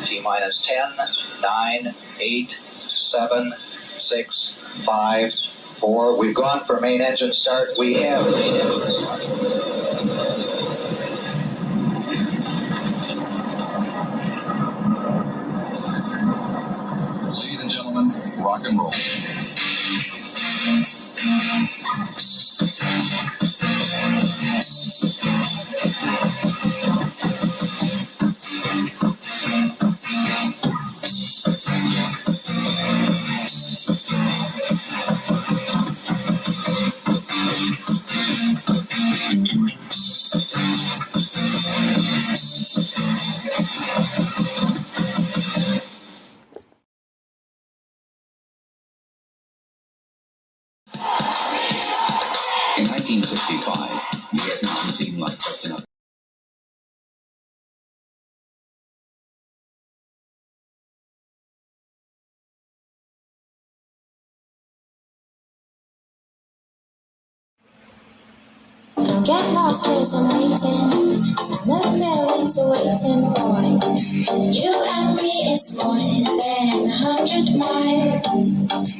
T-minus 10, 9, 8, 7, 6, 5, 4. We've gone for main engine start. We have main engine start. Ladies and gentlemen, rock and roll. In 1965, Vietnam seemed like such an Don't get lost, cause I'm waiting. Summer feelings are waiting, boy. You and me is more than 100 miles.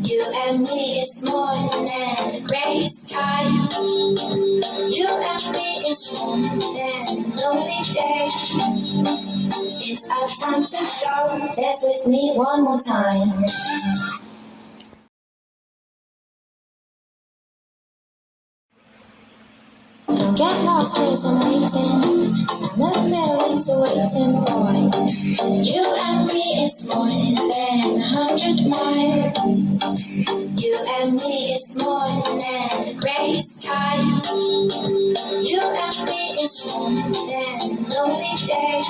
You and me is more than the gray sky. You and me is more than a lonely day. It's our time to go. Dance with me one more time. Don't get lost, cause I'm waiting. Summer feelings are waiting, boy. You and me is more than 100 miles. You and me is more than the gray sky. You and me is more than a lonely day.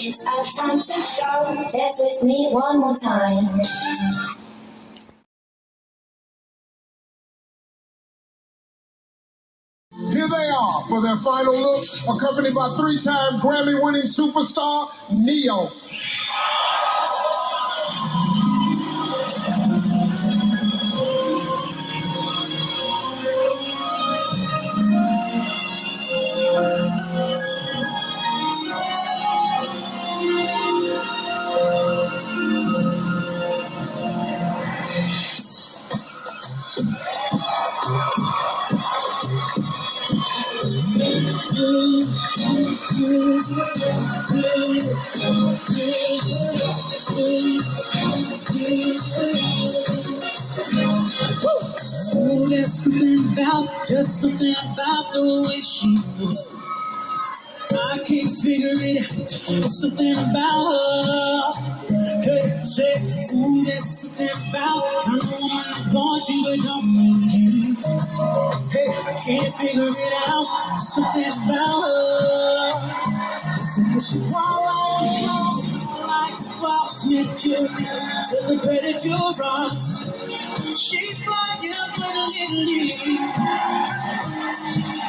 It's our time to go. Dance with me one more time. Here they are for their final look, accompanied by three-time Grammy-winning superstar, Ne-Yo. Oh, there's something about, just something about the way she moves. I can't figure it out. There's something about her. Hey, say, ooh, there's something about kind of woman I want you but don't need you. Hey, I can't figure it out. There's something about her. Something she walk like a boss, manicure, till the pedicure on. She fly up with a little leaf.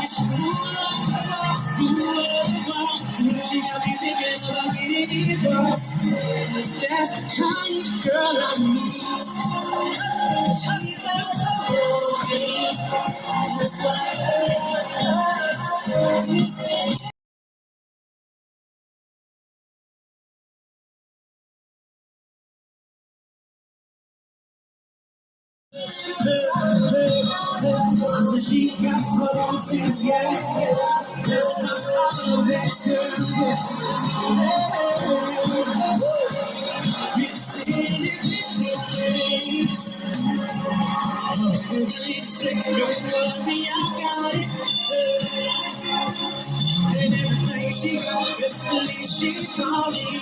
It's cool like a boss, cool like a boss. She got me thinking about getting deeper. That's the kind of girl I need. So she got her own things, yeah. That's not all of that girl, yeah. We're seeing it different ways. Don't worry, I got it. And everything she got, just believe she's on it.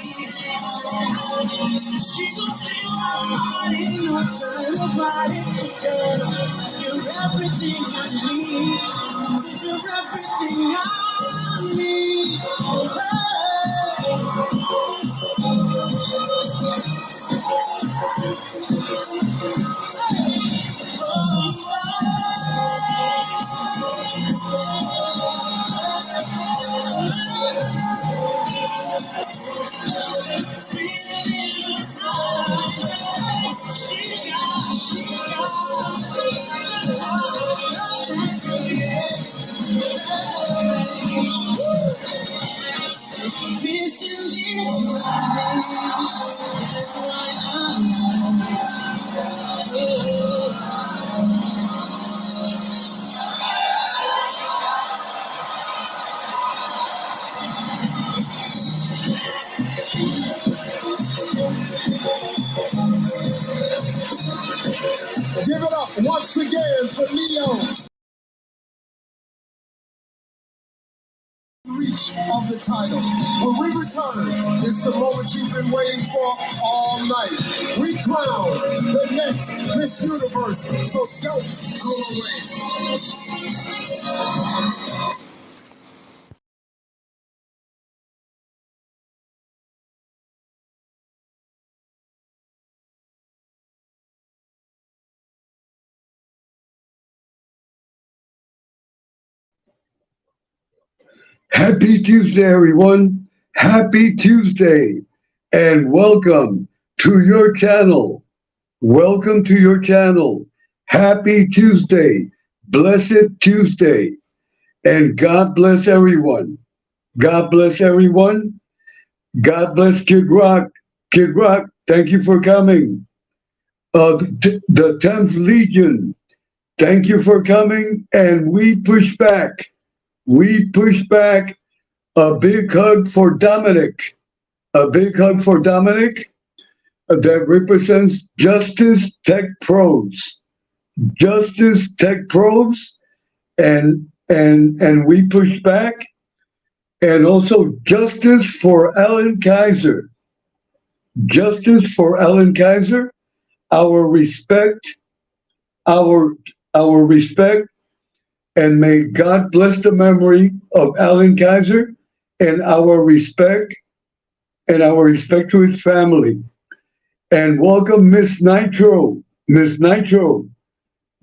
She gon' feel my body, no time about it, girl. You're everything I need. You're everything I need. Give it up once again for Neo. Reach of the title. When we return, it's the moment you've been waiting for all night. We crown the next Miss Universe, so don't go away. Happy Tuesday, everyone. Happy Tuesday, and welcome to your channel. Welcome to your channel. Happy Tuesday. Blessed Tuesday. And God bless everyone. God bless everyone. God bless Kid Rock. Kid Rock, thank you for coming. The 10th Legion, thank you for coming. And we push back. We push back. A big hug for Dominic. A big hug for Dominic that represents Justice Tech Pros. Justice Tech Pros, and we push back. And also justice for Alan Kaiser. Justice for Alan Kaiser. Our respect. Our respect. And may God bless the memory of Alan Kaiser, and our respect to his family. And welcome Miss Nitro. Miss Nitro.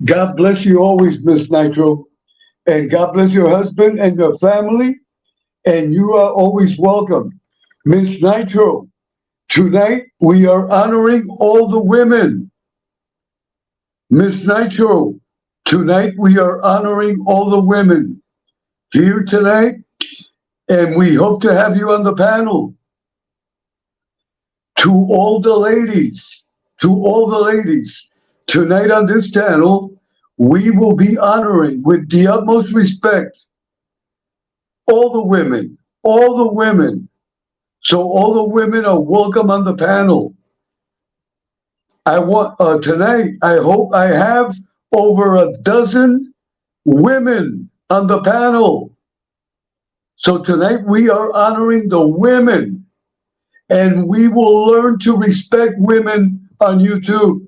God bless you always, Miss Nitro. And God bless your husband and your family. And you are always welcome. Miss Nitro, tonight we are honoring all the women. Miss Nitro, tonight we are honoring all the women here tonight, and we hope to have you on the panel. To all the ladies, tonight on this channel, we will be honoring with the utmost respect all the women. So all the women are welcome on the panel. Tonight, I hope I have over a dozen women on the panel. So tonight we are honoring the women, and we will learn to respect women on YouTube.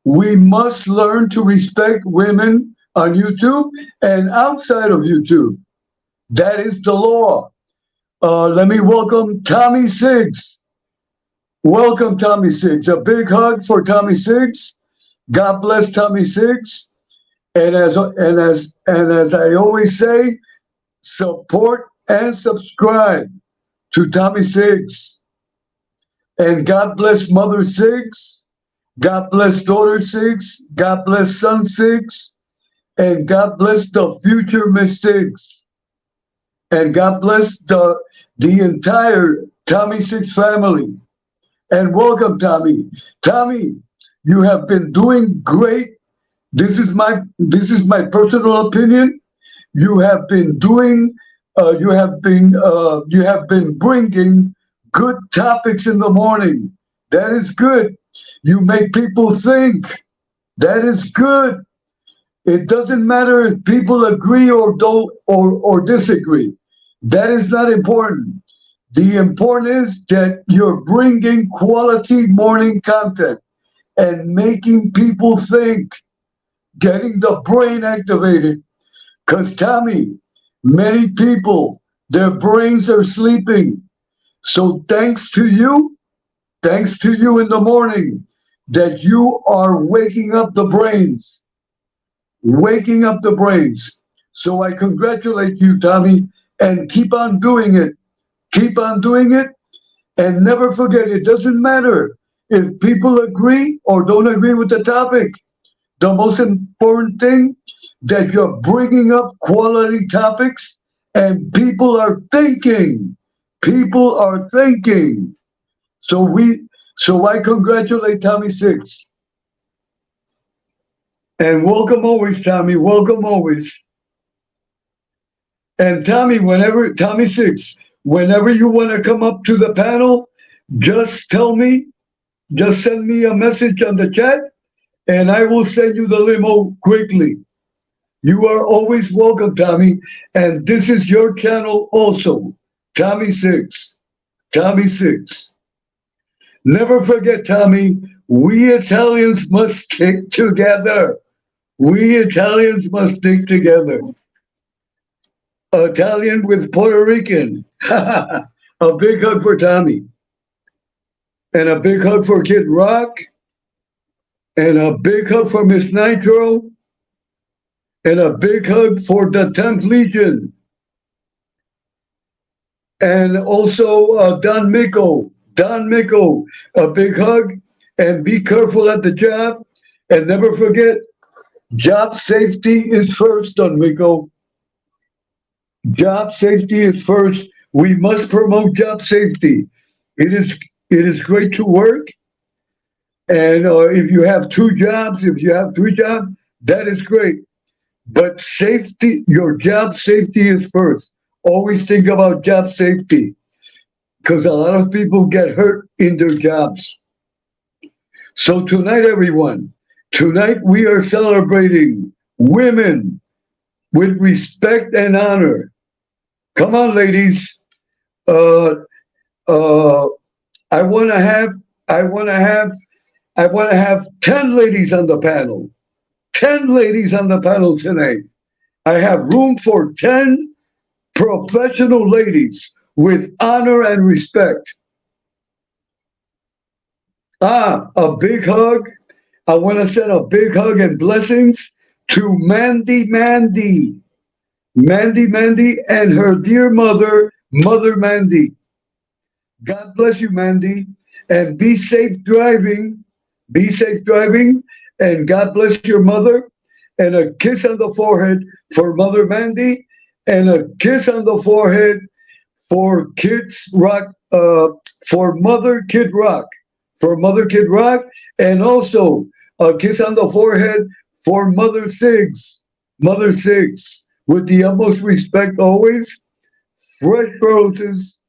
We must learn to respect women on YouTube and outside of YouTube. That is the law. Let me welcome Tommy Siggs. Welcome, Tommy Siggs. A big hug for Tommy Siggs. God bless Tommy Siggs. And as I always say, support and subscribe to Tommy Siggs. And God bless Mother Siggs. God bless daughter Siggs. God bless son Siggs. And God bless the future Miss Siggs. And God bless the entire Tommy Siggs family. And welcome, Tommy. Tommy, you have been doing great. This is my personal opinion. You have been doing. You have been bringing good topics in the morning. That is good. You make people think. That is good. It doesn't matter if people agree or don't or disagree. That is not important. The important is that you're bringing quality morning content and making people think, getting the brain activated. Because, Tommy, many people, their brains are sleeping. So thanks to you in the morning, that you are waking up the brains. Waking up the brains. So I congratulate you, Tommy, and keep on doing it. Keep on doing it, and never forget, it doesn't matter if people agree or don't agree with the topic. The most important thing, that you're bringing up quality topics and people are thinking. People are thinking. So So I congratulate Tommy Six. And welcome always, Tommy. Welcome always. And Tommy, Tommy Six, whenever you want to come up to the panel, just tell me, just send me a message on the chat, and I will send you the limo quickly. You are always welcome, Tommy. And this is your channel also, Tommy Six. Tommy Six. Never forget, Tommy, we Italians must stick together. We Italians must stick together. Italian with Puerto Rican. A big hug for Tommy. And a big hug for Kid Rock. And a big hug for Miss Nitro. And a big hug for the 10th Legion. And also Don Miko. Don Miko, a big hug. And be careful at the job. And never forget, job safety is first, Don Miko. Job safety is first. We must promote job safety. It is great to work. And if you have 2 jobs, if you have 3 jobs, that is great. But safety, your job safety is first. Always think about job safety, because a lot of people get hurt in their jobs. So tonight, everyone, tonight we are celebrating women with respect and honor. Come on, ladies. I want to have 10 ladies on the panel. 10 ladies on the panel tonight. I have room for 10 professional ladies with honor and respect. A big hug. I want to send a big hug and blessings to Mandy, and her dear mother, Mother Mandy. God bless you, Mandy, and be safe driving. Be safe driving, and God bless your mother. And a kiss on the forehead for Mother Mandy, and a kiss on the forehead for Kids Rock, for Mother Kid Rock, and also a kiss on the forehead for Mother Sigs, with the utmost respect always. Fresh roses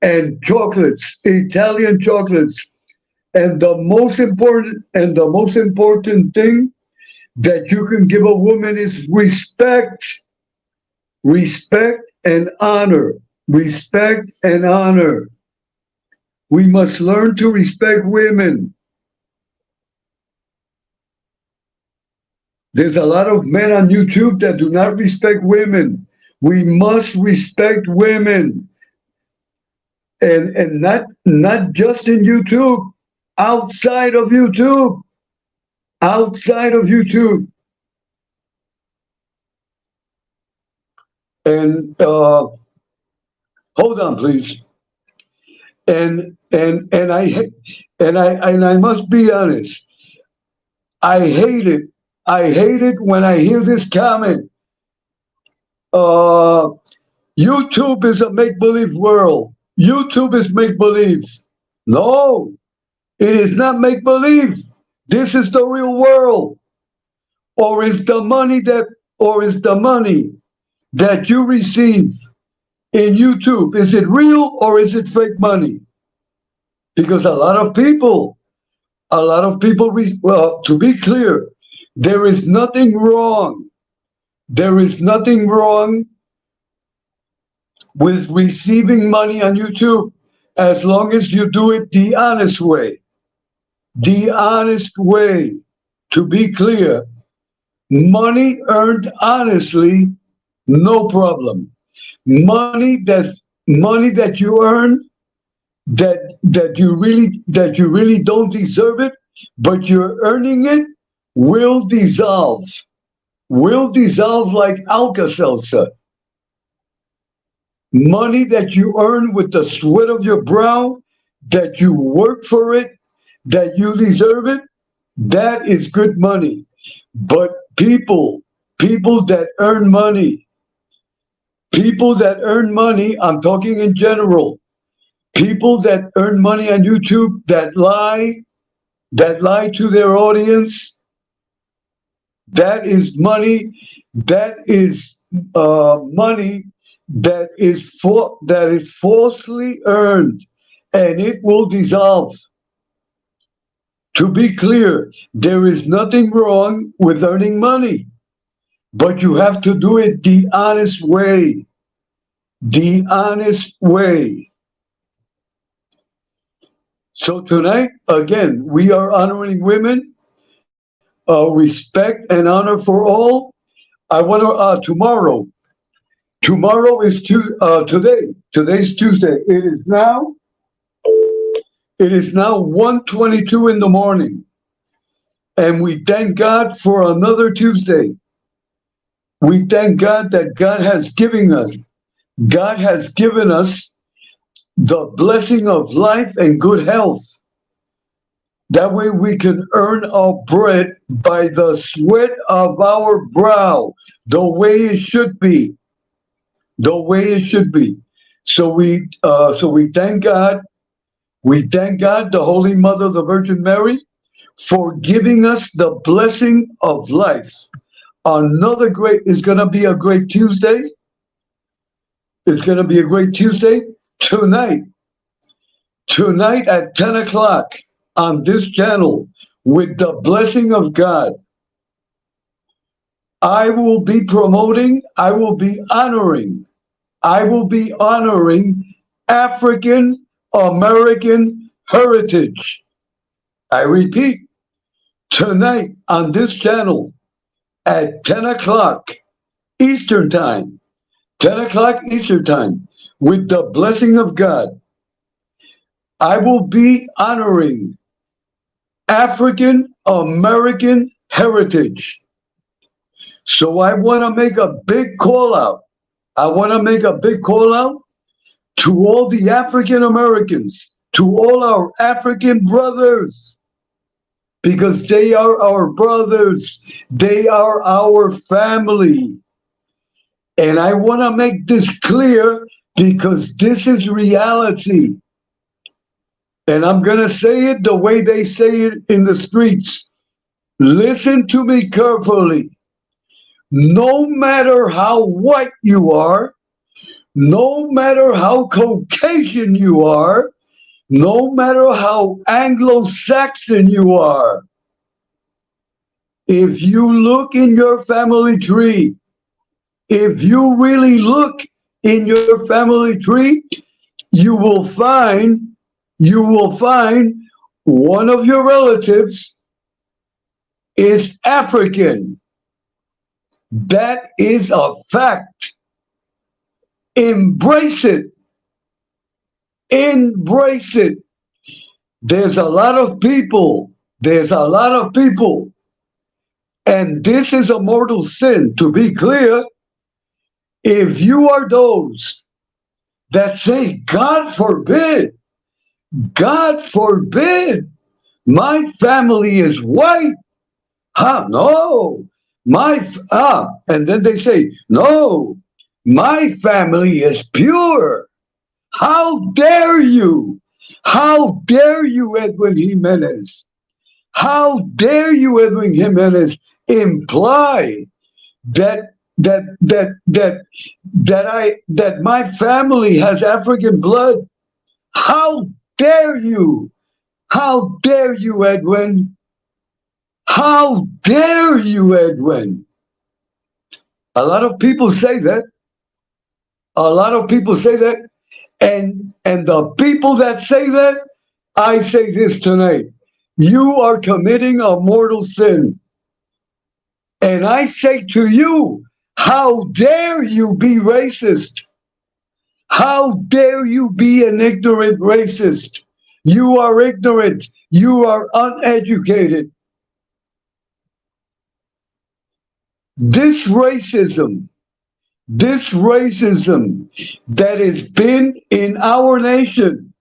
and chocolates, Italian chocolates, and the most important thing that you can give a woman is respect. Respect and honor. Respect and honor. We must learn to respect women. There's a lot of men on YouTube that do not respect women. We must respect women. And not just in YouTube, outside of YouTube. Outside of YouTube. And hold on, please. And I must be honest. I hate it. I hate it when I hear this comment. YouTube is a make-believe world. YouTube is make-believe. No, it is not make-believe. This is the real world. Or is the money that you receive in YouTube, is it real or is it fake money? Because a lot of people, well, to be clear, there is nothing wrong. There is nothing wrong with receiving money on YouTube as long as you do it the honest way. The honest way. To be clear, money earned honestly, no problem. Money that you earn that you really don't deserve it, but you're earning it, will dissolve like Alka-Seltzer. Money that you earn with the sweat of your brow, that you work for it, that you deserve it, that is good money. But people that earn money, I'm talking in general, People that earn money on YouTube that lie to their audience, that is money. That is money that is falsely earned, and it will dissolve. To be clear, there is nothing wrong with earning money, but you have to do it the honest way. The honest way. So tonight, again, we are honoring women. Respect and honor for all. I want to tomorrow. Tomorrow is today. Today's Tuesday. It is now 1:22 in the morning, and we thank God for another Tuesday. We thank God that God has given us the blessing of life and good health. That way we can earn our bread by the sweat of our brow, the way it should be. The way it should be. So we thank God. We thank God, the Holy Mother, the Virgin Mary, for giving us the blessing of life. It's going to be a great Tuesday. It's going to be a great Tuesday tonight. Tonight at 10 o'clock. On this channel, with the blessing of God, I will be honoring African American heritage. I repeat, tonight on this channel at 10 o'clock Eastern Time, 10 o'clock Eastern Time, with the blessing of God, I will be honoring African American heritage. So I want to make a big call out. I want to make a big call out to all the African Americans, to all our African brothers, because they are our brothers. They are our family. And I want to make this clear because this is reality. And I'm going to say it the way they say it in the streets. Listen to me carefully. No matter how white you are, no matter how Caucasian you are, no matter how Anglo-Saxon you are, if you look in your family tree, if you really look in your family tree, you will find one of your relatives is African. That is a fact. Embrace it. Embrace it. There's a lot of people. And this is a mortal sin. To be clear, if you are those that say, God forbid, my family is white. No. And then they say, no, my family is pure. How dare you? How dare you, Edwin Jimenez? How dare you, Edwin Jimenez, imply that my family has African blood? How dare you? How dare you, Edwin? How dare you, Edwin? A lot of people say that. And the people that say that, I say this tonight. You are committing a mortal sin. And I say to you, how dare you be racist? How dare you be an ignorant racist? You are ignorant. You are uneducated. This racism that has been in our nation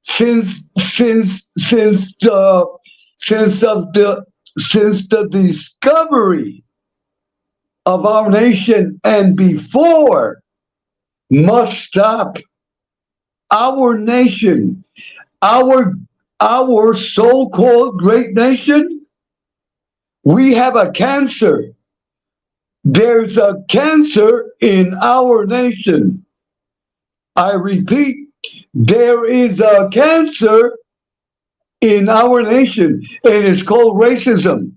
since the discovery of our nation and before must stop. our nation, our so-called great nation, we have a cancer. There's a cancer in our nation. I repeat, there is a cancer in our nation, and it's called racism.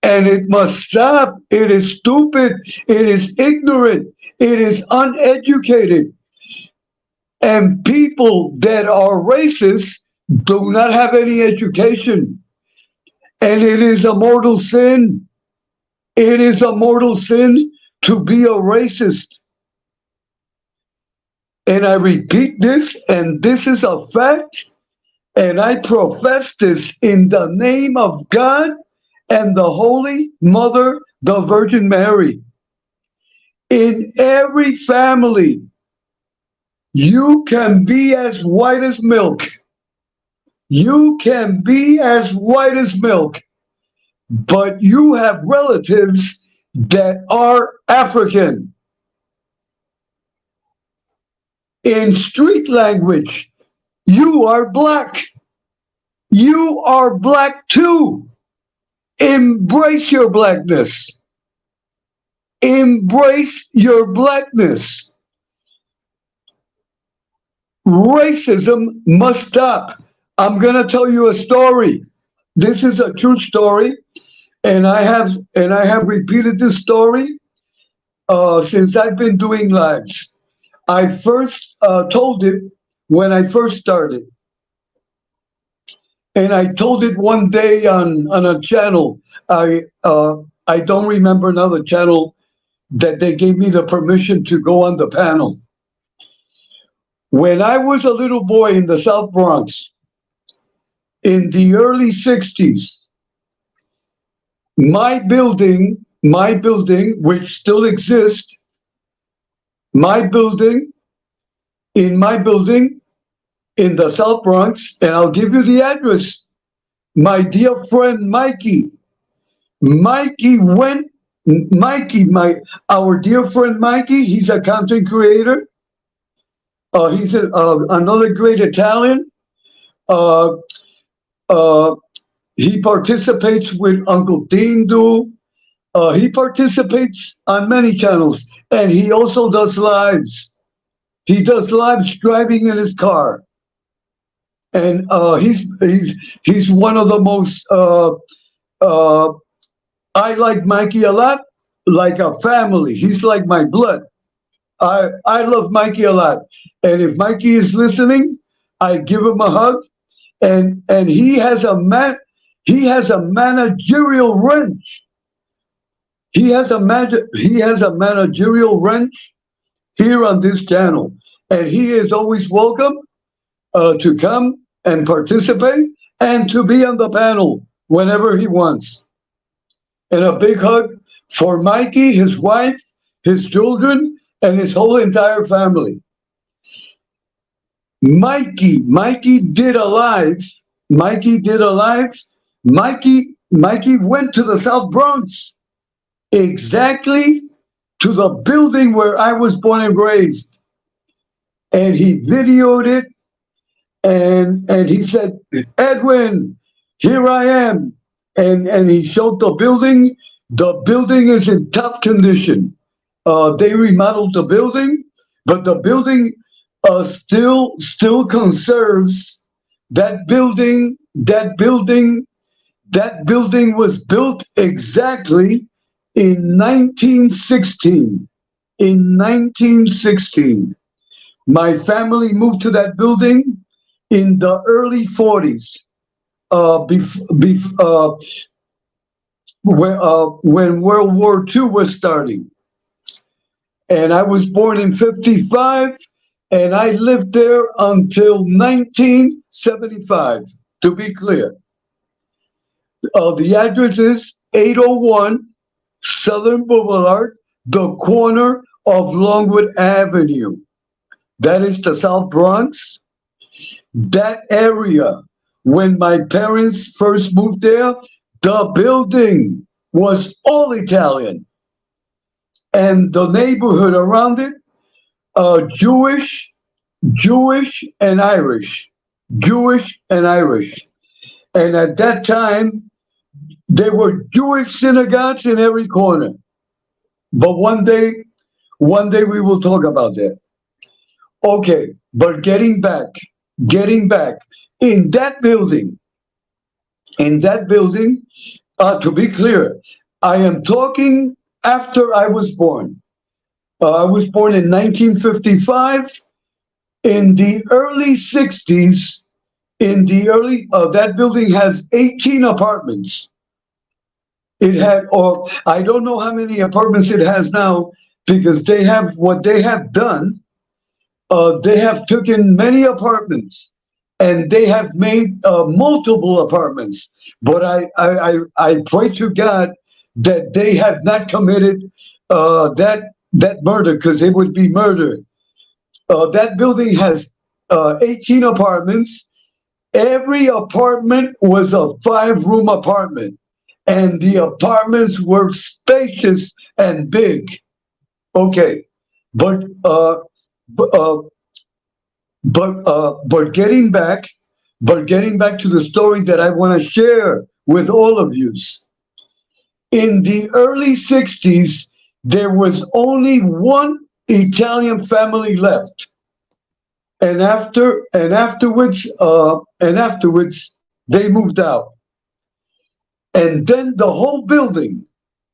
And it must stop. It is stupid. It is ignorant. It is uneducated. And people that are racist do not have any education. And it is a mortal sin. It is a mortal sin to be a racist. And I repeat this, and this is a fact, and I profess this in the name of God and the Holy Mother, the Virgin Mary. In every family, you can be as white as milk. You can be as white as milk, but you have relatives that are African. In street language, you are black. You are black too. Embrace your blackness. Embrace your blackness. Racism must stop. I'm going to tell you a story. This is a true story, and I have repeated this story since I've been doing lives. I first told it when I first started, and I told it one day on a channel. I don't remember another channel that they gave me the permission to go on the panel. When I was a little boy in the South Bronx, in the early 60s, my building, which still exists, in my building in the South Bronx, and I'll give you the address. My dear friend our dear friend Mikey, he's a content creator. He's another great Italian. He participates with Uncle Tindu. He participates on many channels, and he also does lives. He does lives driving in his car, and he's one of the most. I like Mikey a lot, like a family. He's like my blood. I love Mikey a lot, and if Mikey is listening, I give him a hug, and he has a managerial wrench. He has a managerial wrench here on this channel, and he is always welcome to come and participate and to be on the panel whenever he wants. And a big hug for Mikey, his wife, his children, and his whole entire family. Mikey did a live. Mikey went to the South Bronx, exactly to the building where I was born and raised. And he videoed it, and he said, Edwin, here I am. And he showed the building. The building is in top condition. They remodeled the building, but the building still conserves that building. That building was built exactly in 1916. In 1916, my family moved to that building in the early 40s. When World War II was starting. And I was born in 55, and I lived there until 1975, to be clear. The address is 801 Southern Boulevard, the corner of Longwood Avenue. That is the South Bronx. That area, when my parents first moved there, the building was all Italian. And the neighborhood around it, Jewish Jewish and Irish. Jewish and Irish. And at that time, there were Jewish synagogues in every corner. But one day we will talk about that. Okay, but getting back, in that building, to be clear, I am talking after I was born. I was born in 1955. In the early 60s, that building has 18 apartments. It had, or I don't know how many apartments it has now, because they have done. They have taken many apartments and they have made multiple apartments. But I pray to God that they have not committed that murder, because it would be murder. That building has 18 apartments. Every apartment was a 5-room apartment, and the apartments were spacious and big. Okay, but getting back to the story that I want to share with all of you. In the early 60s, there was only one Italian family left, and afterwards they moved out, and then the whole building,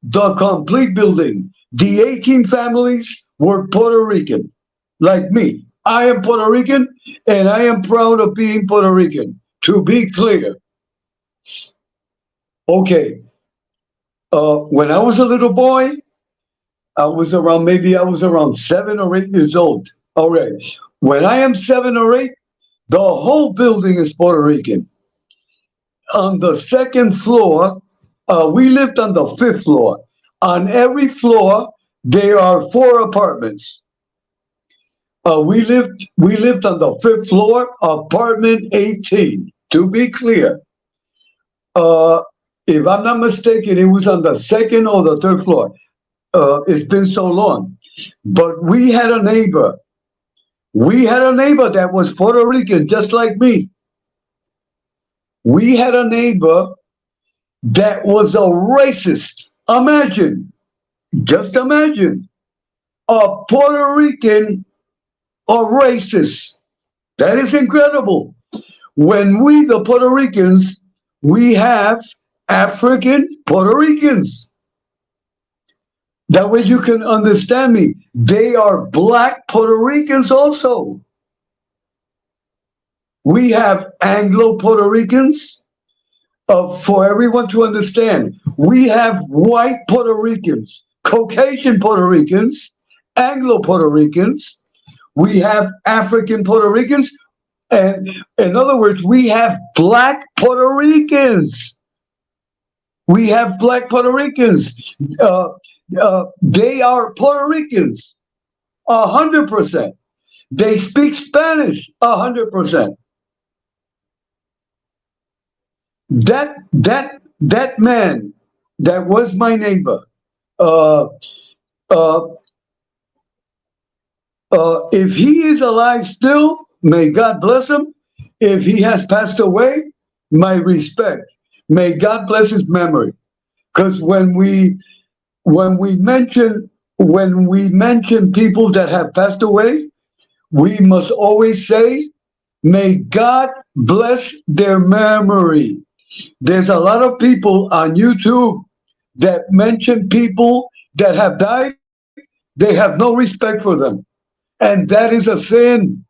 the complete building, the 18 families were Puerto Rican, like me. I am Puerto Rican, and I am proud of being Puerto Rican, to be clear. Okay, when I was a little boy, I was around 7 or 8 years old. All right. When I am 7 or 8, the whole building is Puerto Rican. On the second floor, we lived on the 5th floor. On every floor, there are 4 apartments. We lived on the 5th floor, apartment 18, to be clear. If I'm not mistaken, it was on the 2nd or the 3rd floor. It's been so long. But we had a neighbor. That was Puerto Rican, just like me. We had a neighbor that was a racist. Just imagine, a Puerto Rican, a racist. That is incredible. When we, the Puerto Ricans, we have African Puerto Ricans. That way you can understand me. They are Black Puerto Ricans also. We have Anglo Puerto Ricans. For everyone to understand, we have white Puerto Ricans, Caucasian Puerto Ricans, Anglo Puerto Ricans. We have African Puerto Ricans. And in other words, we have Black Puerto Ricans. We have Black Puerto Ricans. They are Puerto Ricans, 100%. They speak Spanish, 100%. That man that was my neighbor, if he is alive still, may God bless him. If he has passed away, my respect. May God bless his memory. Because when we mention people that have passed away, we must always say, may God bless their memory. There's a lot of people on YouTube that mention people that have died. They have no respect for them. And that is a sin.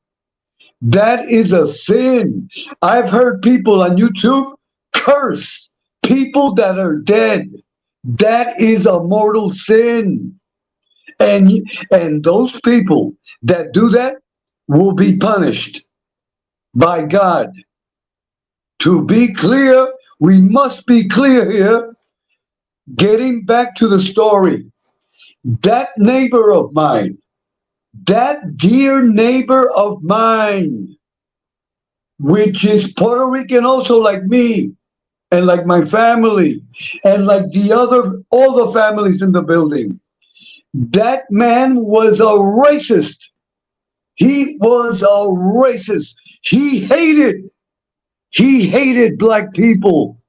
That is a sin. I've heard people on YouTube curse people that are dead. That is a mortal sin. And those people that do that will be punished by God. To be clear, we must be clear here. Getting back to the story, that neighbor of mine, that dear neighbor of mine, which is Puerto Rican also like me, and like my family, and like all the families in the building, that man was a racist. He was a racist. He hated black people.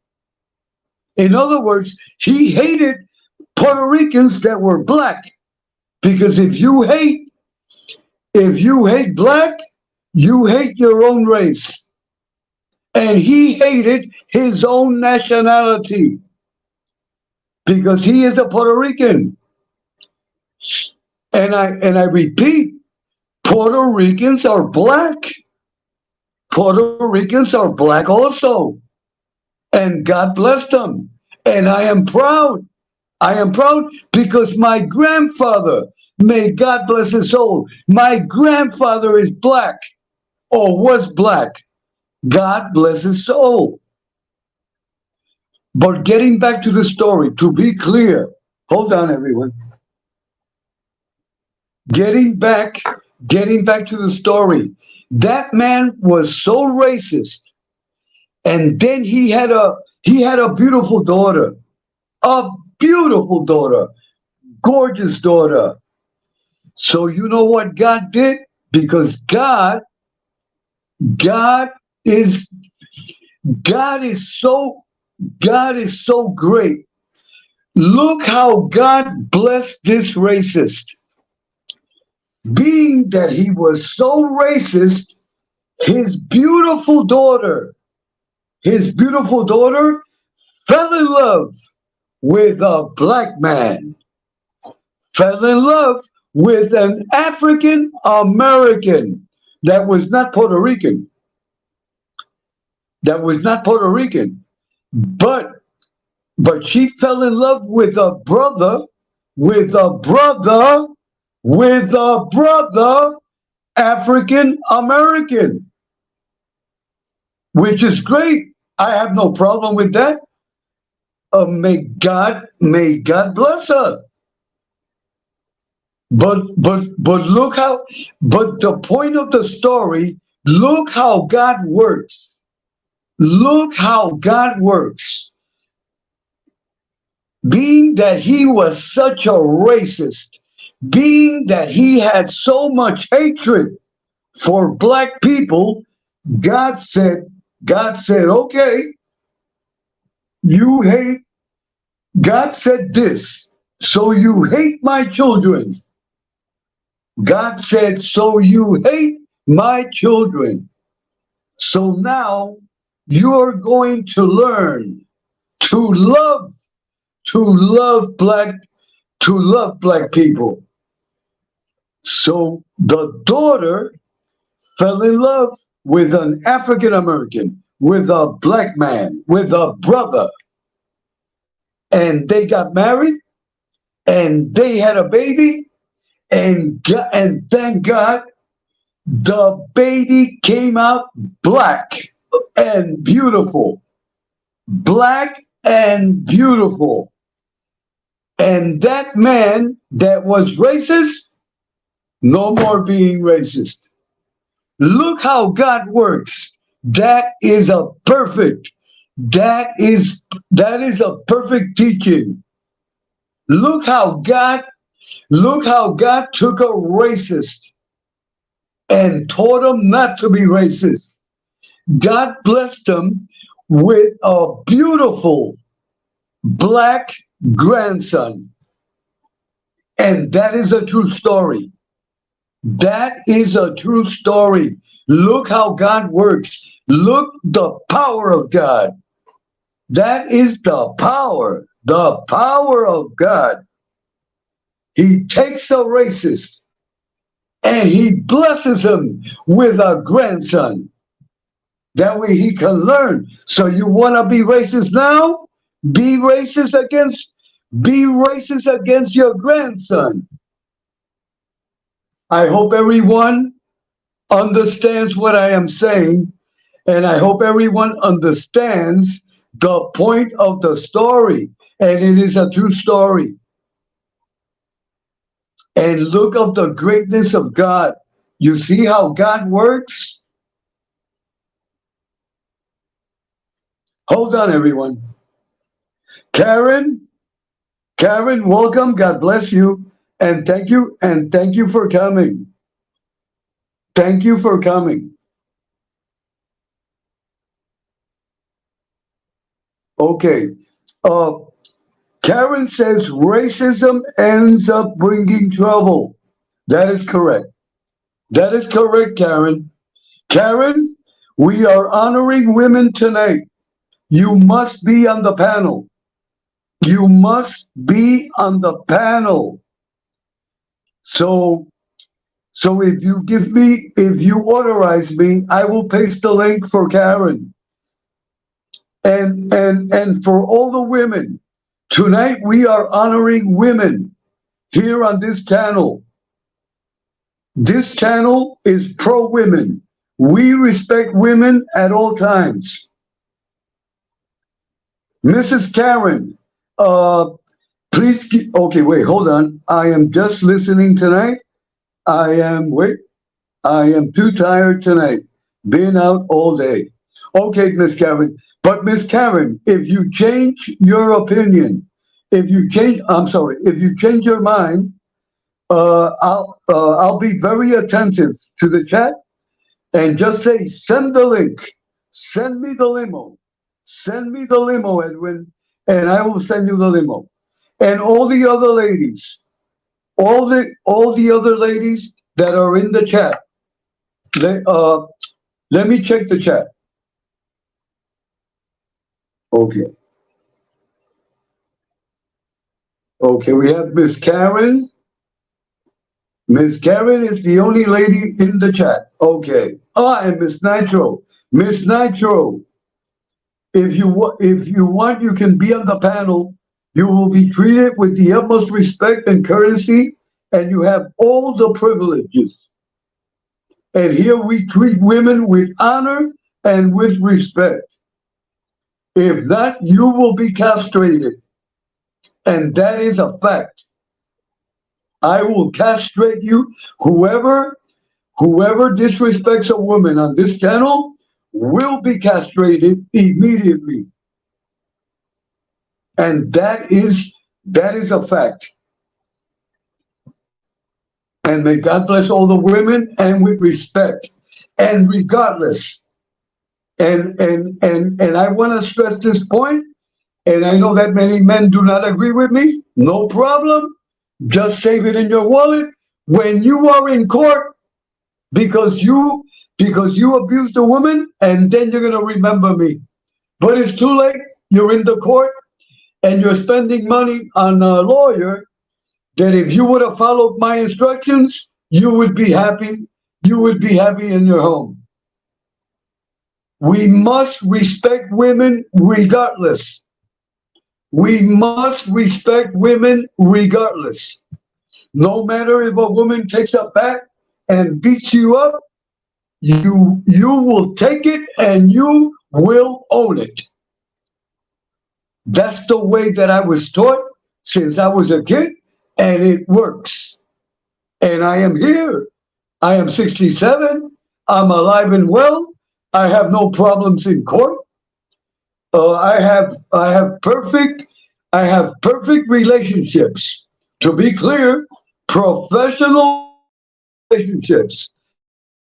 In other words, he hated Puerto Ricans that were black. Because if you hate black, you hate your own race. And he hated his own nationality because he is a Puerto Rican. And I repeat, Puerto Ricans are black. Puerto Ricans are black also. And God bless them. And I am proud. I am proud because my grandfather, may God bless his soul, my grandfather is black or was black. God bless his soul. But getting back to the story, to be clear, hold on, everyone. Getting back to the story. That man was so racist, and then he had a beautiful daughter, gorgeous daughter. So you know what God did? Because God is so great. Look how God blessed this racist. Being that he was so racist, his beautiful daughter fell in love with a black man, fell in love with an African American that was not Puerto Rican. But she fell in love with a brother African American, which is great. I have no problem with that. May God bless her. But look how. But the point of the story. Look how God works. Look how God works. Being that he was such a racist, being that he had so much hatred for black people, God said, okay, you hate, God said this, so you hate my children. God said, so you hate my children. So now you're going to learn to love black people. So the daughter fell in love with an African American, with a black man, with a brother. And they got married and they had a baby, and thank God the baby came out black and beautiful. Black and beautiful. And that man that was racist, no more being racist. Look how God works. That is a perfect teaching. Look how God took a racist and taught him not to be racist. God blessed him with a beautiful black grandson. And that is a true story. That is a true story. Look how God works. Look the power of God. That is the power of God. He takes a racist and he blesses him with a grandson. That way he can learn. So you want to be racist now? Be racist against your grandson. I hope everyone understands what I am saying, and I hope everyone understands the point of the story, and it is a true story. And look at the greatness of God. You see how God works? Hold on, everyone. Karen, welcome. God bless you. And thank you for coming. Thank you for coming. Okay. Karen says racism ends up bringing trouble. That is correct. That is correct, Karen. Karen, we are honoring women tonight. You must be on the panel. You must be on the panel. So if you authorize me, I will paste the link for Karen. And for all the women, tonight we are honoring women here on this channel. This channel is pro-women. We respect women at all times. Mrs. Karen, please, okay, wait, hold on. I am just listening tonight. I am too tired tonight. Been out all day. Okay, Miss Karen. But Miss Karen, if you change your opinion, if you change your mind, I'll be very attentive to the chat and just say, send the link, send me the limo, Edwin, and I will send you the limo. And all the other ladies, all the other ladies that are in the chat, let me check the chat. Okay. Okay, we have Miss Karen. Miss Karen is the only lady in the chat. Okay. And Miss Nitro. Miss Nitro, if you want, you can be on the panel. You will be treated with the utmost respect and courtesy, and you have all the privileges. And here we treat women with honor and with respect. If not, you will be castrated. And that is a fact. I will castrate you. Whoever disrespects a woman on this channel will be castrated immediately. And that is a fact. And may God bless all the women, and with respect and regardless. And I want to stress this point, and I know that many men do not agree with me. No problem. Just save it in your wallet when you are in court because you abused a woman, and then you're going to remember me. But it's too late. You're in the court and you're spending money on a lawyer that if you would have followed my instructions, you would be happy. You would be happy in your home. We must respect women regardless. We must respect women regardless. No matter if a woman takes a bat and beats you up, you will take it and you will own it. That's the way that I was taught since I was a kid, and it works. And I am here. I am 67. I'm alive and well. I have no problems in court. I have perfect relationships. To be clear, professional relationships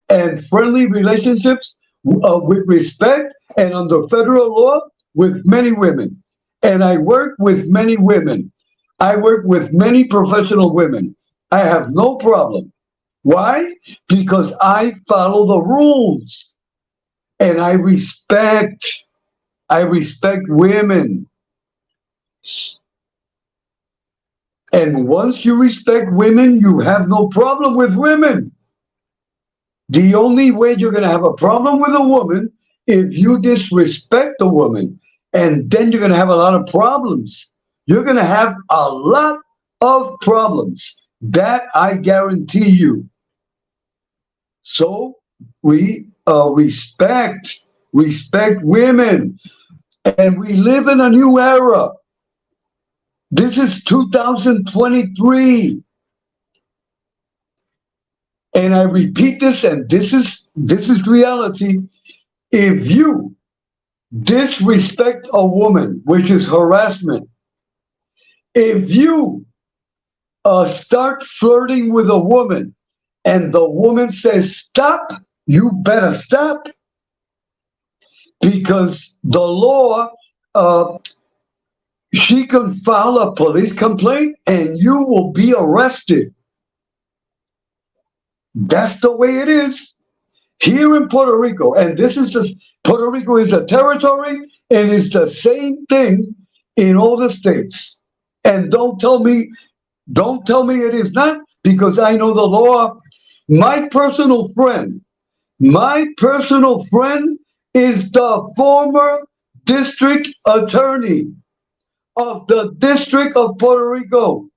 and friendly relationships with respect and under federal law with many women. And I work with many women. I work with many professional women. I have no problem. Why? Because I follow the rules and I respect women. And once you respect women, you have no problem with women. The only way you're going to have a problem with a woman if you disrespect a woman, and then you're going to have a lot of problems. You're going to have a lot of problems. That I guarantee you. So we respect women, and we live in a new era. This is 2023. And I repeat this, and this is reality. If you disrespect a woman, which is harassment, if you start flirting with a woman and the woman says, stop, you better stop, because the law, she can file a police complaint and you will be arrested. That's the way it is here in Puerto Rico. And Puerto Rico is a territory, and it's the same thing in all the states. And don't tell me it is not, because I know the law. My personal friend is the former district attorney of the District of Puerto Rico.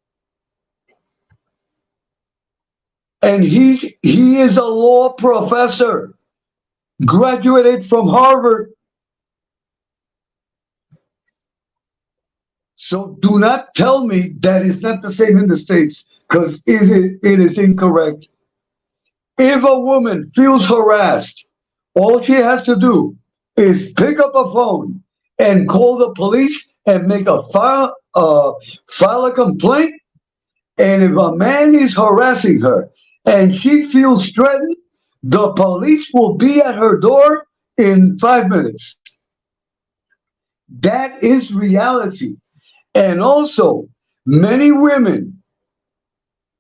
And he is a law professor, graduated from Harvard. So do not tell me that it's not the same in the States, because it is incorrect. If a woman feels harassed, all she has to do is pick up a phone and call the police and make file a complaint. And if a man is harassing her and she feels threatened, the police will be at her door in 5 minutes. That is reality. And also, many women,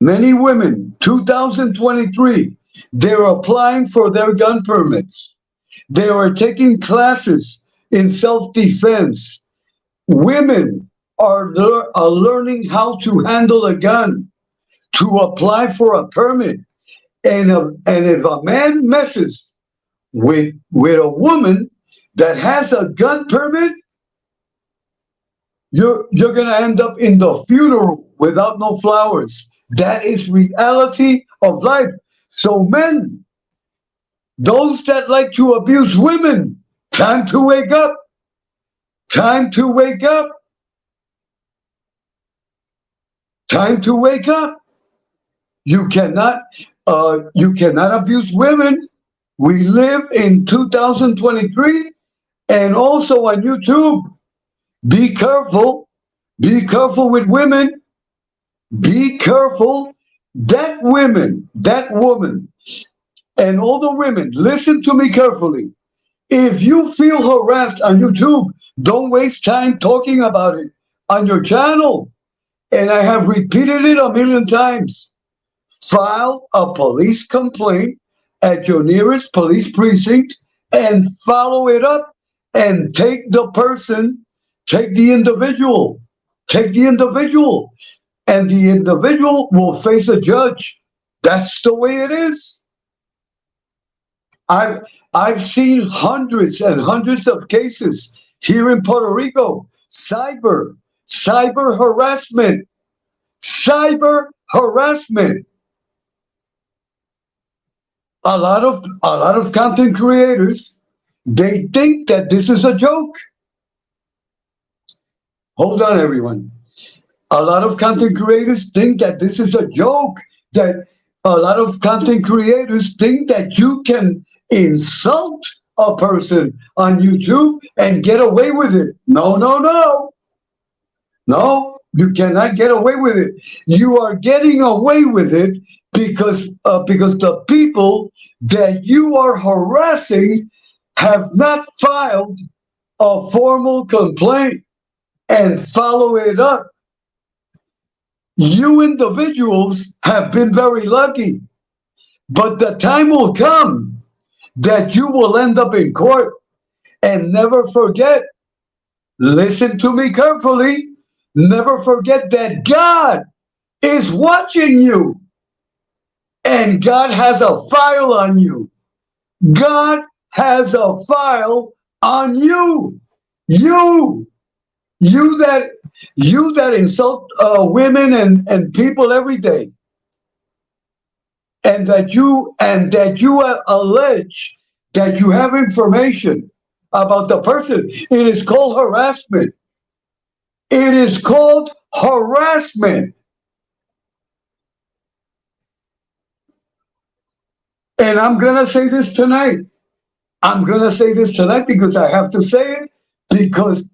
2023, they're applying for their gun permits. They are taking classes in self-defense. Women are learning how to handle a gun, to apply for a permit. And if a man messes with a woman that has a gun permit, you're gonna end up in the funeral without no flowers. That is reality of life. So men, those that like to abuse women, time to wake up. Time to wake up. Time to wake up. You cannot abuse women. We live in 2023, and also on YouTube. Be careful. Be careful with women. Be careful. That woman, and all the women, listen to me carefully. If you feel harassed on YouTube, don't waste time talking about it on your channel. And I have repeated it a million times. File a police complaint at your nearest police precinct and follow it up, and take the individual, and the individual will face a judge. That's the way it is. I've seen hundreds and hundreds of cases here in Puerto Rico. Cyber harassment. A lot of content creators, they think that this is a joke. Hold on, everyone. A lot of content creators think that this is a joke, that a lot of content creators think that you can insult a person on YouTube and get away with it. No. No, you cannot get away with it. You are getting away with it because the people that you are harassing have not filed a formal complaint and follow it up. You individuals have been very lucky, but the time will come that you will end up in court. And never forget, listen to me carefully, never forget that God is watching you, and God has a file on you. God has a file on you. You that insult women and people every day, and that you allege that you have information about the person. It is called harassment. It is called harassment. And I'm gonna say this tonight. Because I have to say it, because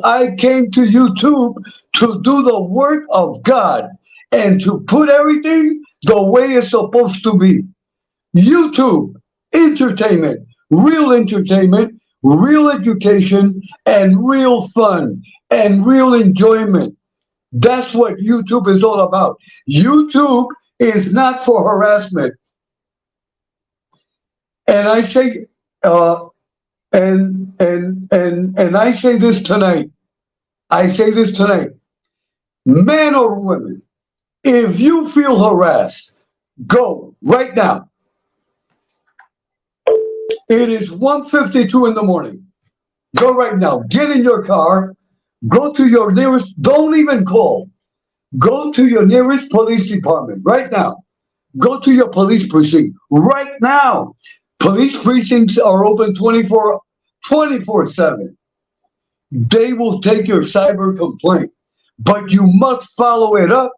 I came to YouTube to do the work of God. and to put everything the way it's supposed to be. YouTube, entertainment, real education, and real fun and real enjoyment. That's what YouTube is all about. YouTube is not for harassment. And I say, and I say this tonight. I say this tonight. Man or woman, if you feel harassed, go right now. It is 1:52 in the morning. Go right now. Get in your car. Go to your nearest, don't even call. Go to your nearest police department right now. Go to your police precinct right now. Police precincts are open 24/7. They will take your cyber complaint, but you must follow it up.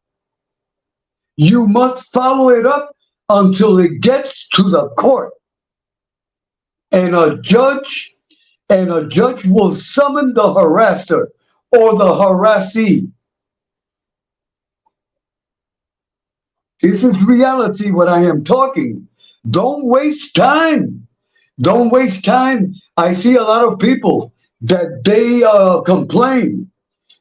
You must follow it up until it gets to the court. And a judge will summon the harasser or the harassee. This is reality, what I am talking. Don't waste time. Don't waste time. I see a lot of people that they complain.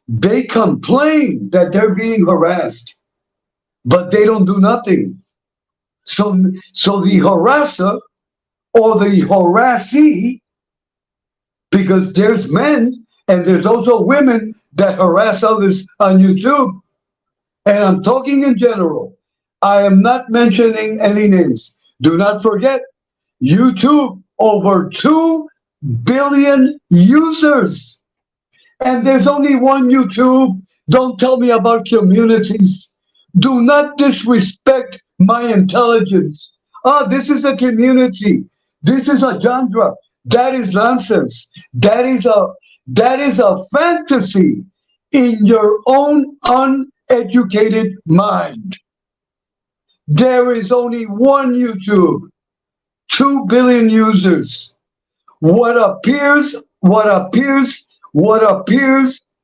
They complain that they're being harassed, but they don't do nothing. So the harasser or the harassee, because there's men and there's also women that harass others on YouTube. And I'm talking in general. I am not mentioning any names. Do not forget, YouTube, over 2 billion users. And there's only one YouTube. Don't tell me about communities. Do not disrespect my intelligence. Oh, this is a community. This is a genre. That is nonsense. That is a fantasy in your own uneducated mind. There is only one YouTube, 2 billion users. What appears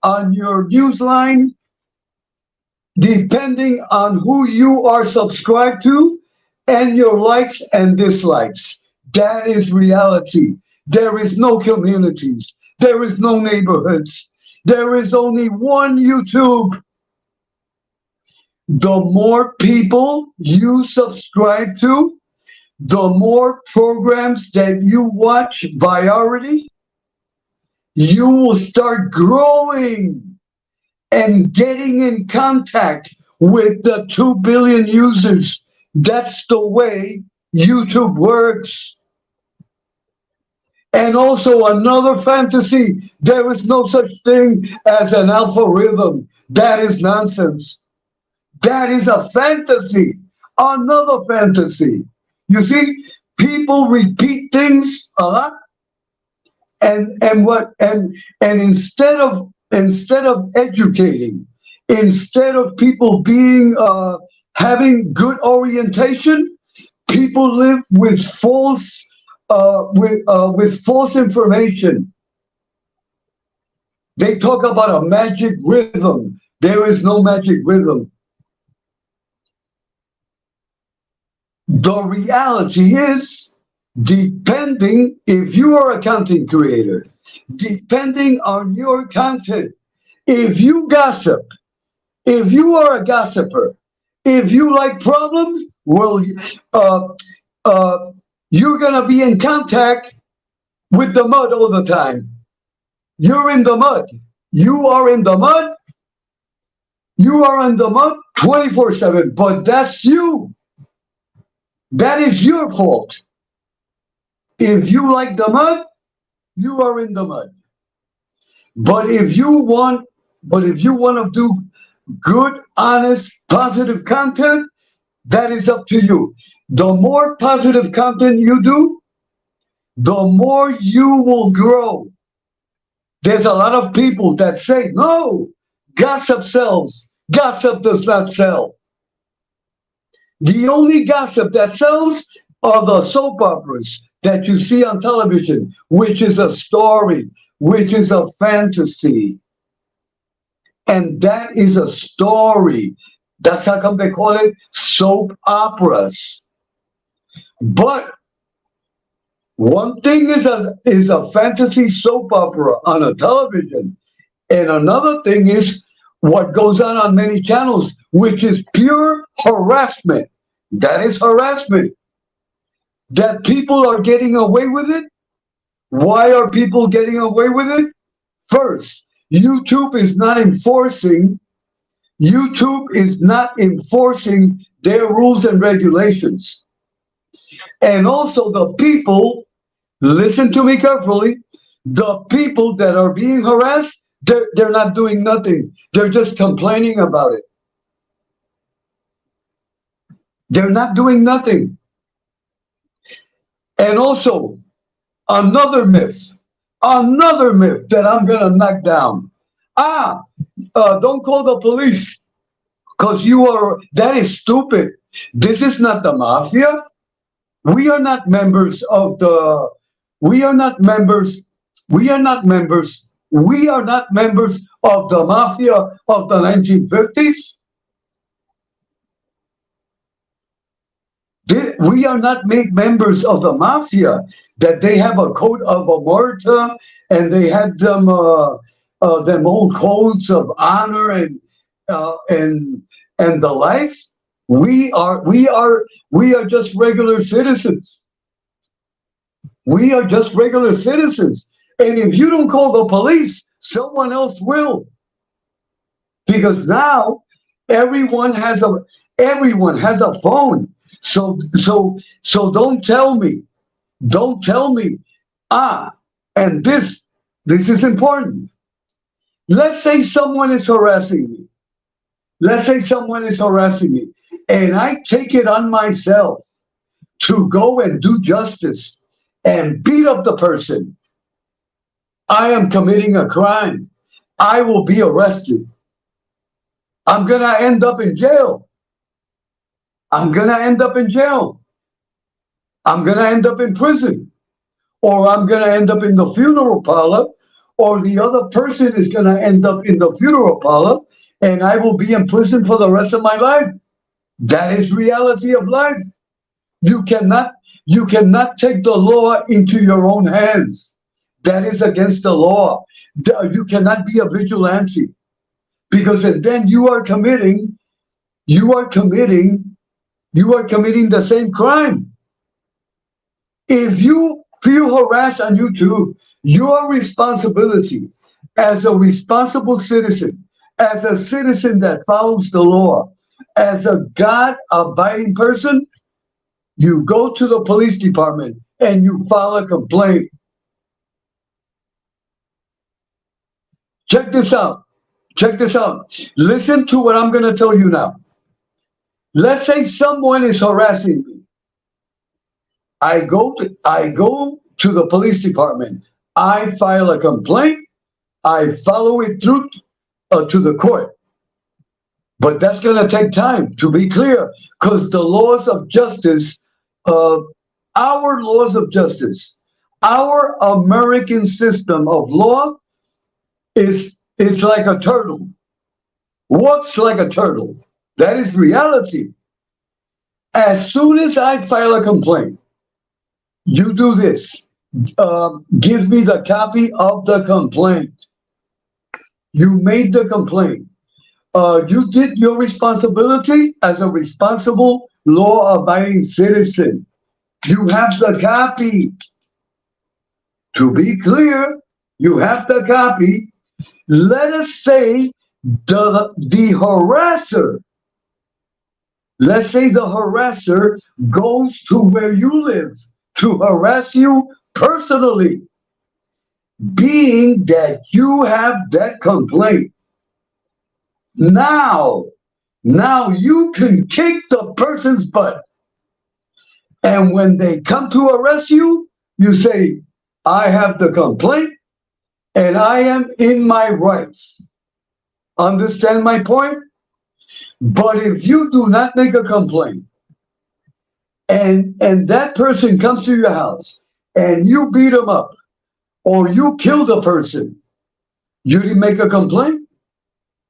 on your newsline, depending on who you are subscribed to, and your likes and dislikes. That is reality. There is no communities. There is no neighborhoods. There is only one YouTube. The more people you subscribe to, the more programs that you watch virality, you will start growing and getting in contact with the 2 billion users. That's the way YouTube works. And also another fantasy, there is no such thing as an algorithm. That is nonsense. That is a fantasy, another fantasy. You see, people repeat things a lot, and instead of educating, instead of people being having good orientation, people live with false information. They talk about a magic rhythm. There is no magic rhythm. The reality is, depending, if you are a content creator, depending on your content, if you gossip, if you are a gossiper, if you like problems, well, you're gonna be in contact with the mud all the time. You're in the mud. You are in the mud. You are in the mud 24/7, but that's you. That is your fault. If you like the mud, you are in the mud. But if you want to do good, honest, positive content, that is up to you. The more positive content you do, the more you will grow. There's a lot of people that say, no, gossip sells. Gossip does not sell. The only gossip that sells are the soap operas that you see on television, which is a story, which is a fantasy. And that is a story. That's how come they call it soap operas. But one thing is a fantasy soap opera on a television, and another thing is what goes on many channels, which is pure harassment. That is harassment. That people are getting away with it. Why are people getting away with it? First, YouTube is not enforcing their rules and regulations. And also the people, listen to me carefully, the people that are being harassed, they're not doing nothing. They're just complaining about it. They're not doing nothing. And also, another myth that I'm going to knock down. Don't call the police because that is stupid. This is not the mafia. We are not members of the mafia of the 1950s. We are not made members of the mafia, that they have a code of omerta and they had them old codes of honor and the likes. We are just regular citizens. We are just regular citizens. And if you don't call the police, someone else will. Because now everyone has a phone. So don't tell me, and this is important. Let's say someone is harassing me. And I take it on myself to go and do justice and beat up the person. I am committing a crime. I will be arrested. I'm going to end up in jail. I'm going to end up in prison, or I'm going to end up in the funeral parlor, or the other person is going to end up in the funeral parlor, and I will be in prison for the rest of my life. That is reality of life. You cannot take the law into your own hands. That is against the law. You cannot be a vigilante, because then you are committing the same crime. If you feel harassed on YouTube, your responsibility as a responsible citizen, as a citizen that follows the law, as a God-abiding person, you go to the police department and you file a complaint. Check this out. Listen to what I'm going to tell you now. Let's say someone is harassing me. I go to the police department. I file a complaint. I follow it through to the court. But that's going to take time, to be clear, because the laws of justice, our American system of law is like a turtle. Walks like a turtle. That is reality. As soon as I file a complaint, you do this. Give me the copy of the complaint. You made the complaint. You did your responsibility as a responsible, law-abiding citizen. You have the copy. To be clear, you have the copy. Let us say the harasser. Let's say the harasser goes to where you live to harass you personally, being that you have that complaint. Now you can kick the person's butt. And when they come to arrest you, you say, I have the complaint and I am in my rights. Understand my point? But if you do not make a complaint and that person comes to your house and you beat him up or you kill the person, you didn't make a complaint?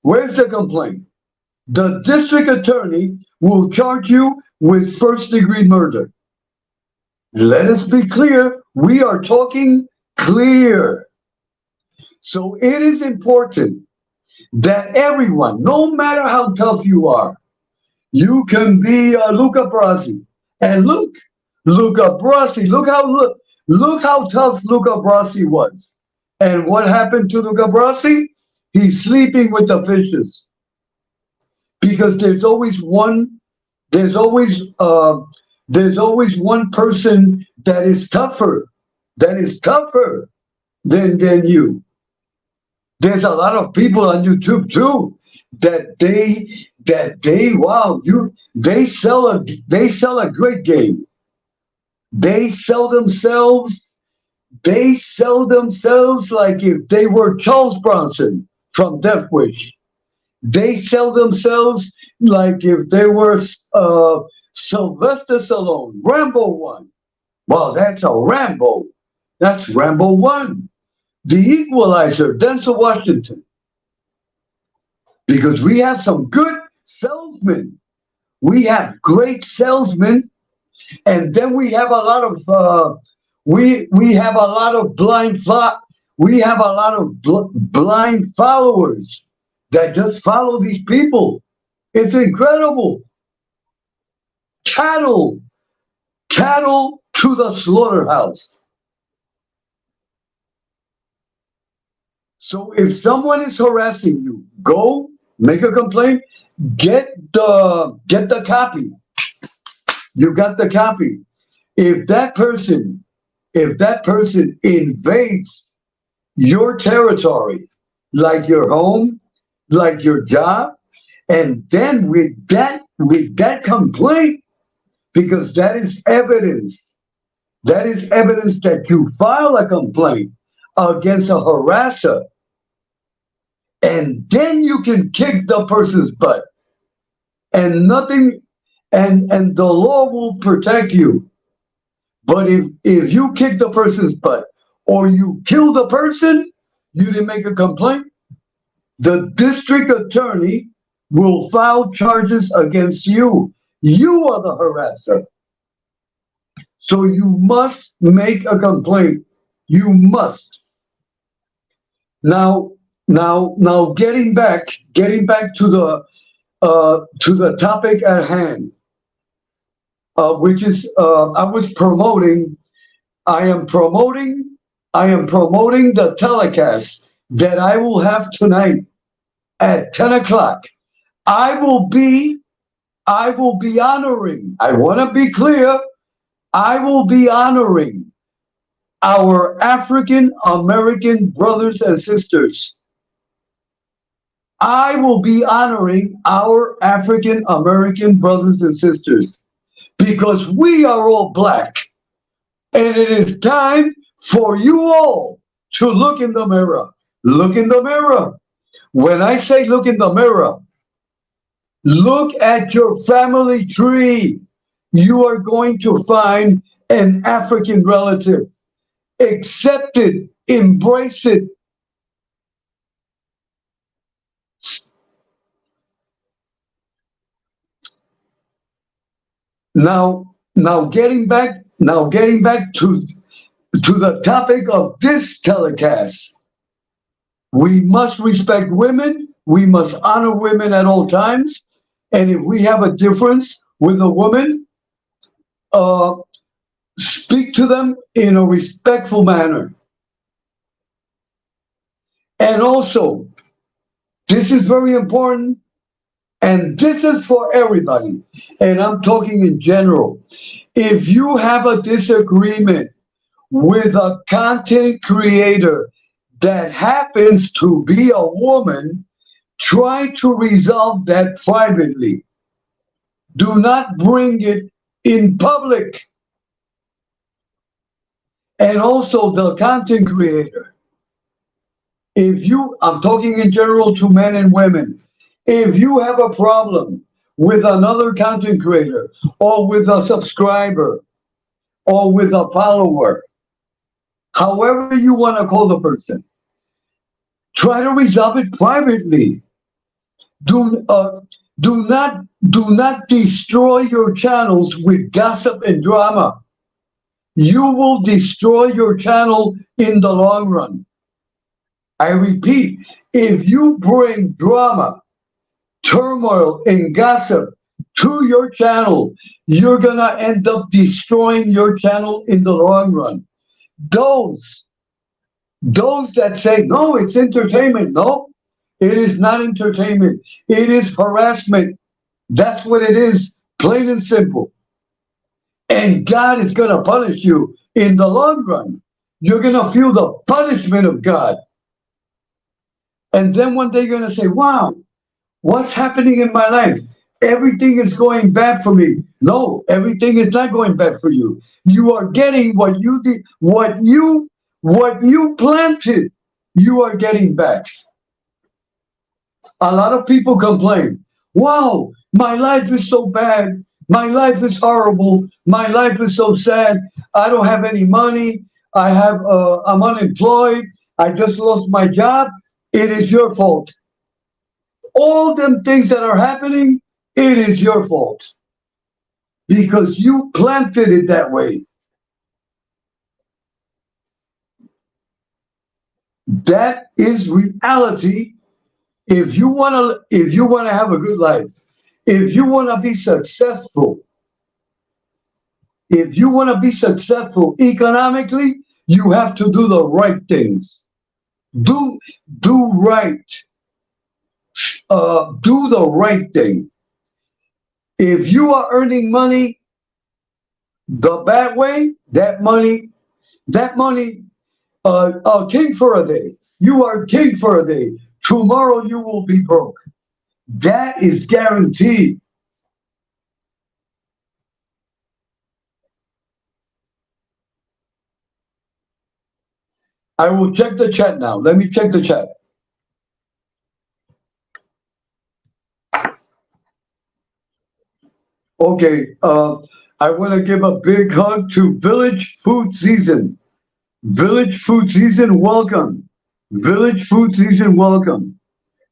Where's the complaint? the district attorney will charge you with first-degree murder. Let us be clear. We are talking clear. So it is important that everyone, no matter how tough you are, you can be Luca Brasi. And Luca Brasi, look how tough Luca Brasi was. And what happened to Luca Brasi? He's sleeping with the fishes. Because there's always one person that is tougher than you. There's a lot of people on YouTube too that they sell a great game. They sell themselves like if they were Charles Bronson from Death Wish. They sell themselves like if they were Sylvester Stallone, Rambo 1. Well, that's a Rambo. That's Rambo 1. The Equalizer, Denzel Washington. Because we have some good salesmen. We have great salesmen, and then we have a lot of blind followers that just follow these people. It's incredible. Cattle to the slaughterhouse. So if someone is harassing you, go make a complaint, get the copy. You got the copy. If that person invades your territory, like your home, like your job, and then with that complaint, because that is evidence that you file a complaint against a harasser, and then you can kick the person's butt, and the law will protect you. But if you kick the person's butt or you kill the person, you didn't make a complaint, the district attorney will file charges against you. You are the harasser. So you must make a complaint. You must. Now getting back to the topic at hand, which is I am promoting the telecast that I will have tonight at 10 o'clock. I will be honoring, I want to be clear, I will be honoring our African American brothers and sisters. I will be honoring our African American brothers and sisters because we are all black. And it is time for you all to look in the mirror. Look in the mirror. When I say look in the mirror, look at your family tree. You are going to find an African relative. Accept it, embrace it. Now getting back to the topic of this telecast. We must respect women. We must honor women at all times. And if we have a difference with a woman, speak to them in a respectful manner. And also, this is very important, and this is for everybody, and I'm talking in general. If you have a disagreement with a content creator that happens to be a woman, try to resolve that privately. Do not bring it in public. And also the content creator. I'm talking in general to men and women. If you have a problem with another content creator or with a subscriber or with a follower, however you want to call the person, try to resolve it privately. Do not destroy your channels with gossip and drama. You will destroy your channel in the long run. I repeat, if you bring drama, turmoil, and gossip to your channel, you're gonna end up destroying your channel in the long run. Those that say, no, it's entertainment. No, it is not entertainment. It is harassment. That's what it is, plain and simple. And God is going to punish you in the long run. You're going to feel the punishment of God. And then one day you're going to say, wow, what's happening in my life? Everything is going bad for me. No, everything is not going bad for you. You are getting what you did, what you planted, you are getting back. A lot of people complain, wow, my life is so bad. My life is horrible. My life is so sad. I don't have any money. I'm unemployed. I just lost my job. It is your fault. All them things that are happening, it is your fault. Because you planted it that way. That is reality. If you want to have a good life, if you want to be successful, economically, you have to do the right things. Do right. Do the right thing. If you are earning money the bad way, that money, king for a day. You are king for a day. Tomorrow you will be broke. That is guaranteed. I will check the chat now. Let me check the chat. Okay, I want to give a big hug to Village Food Season. Village Food Season, welcome. Village Food Season, welcome.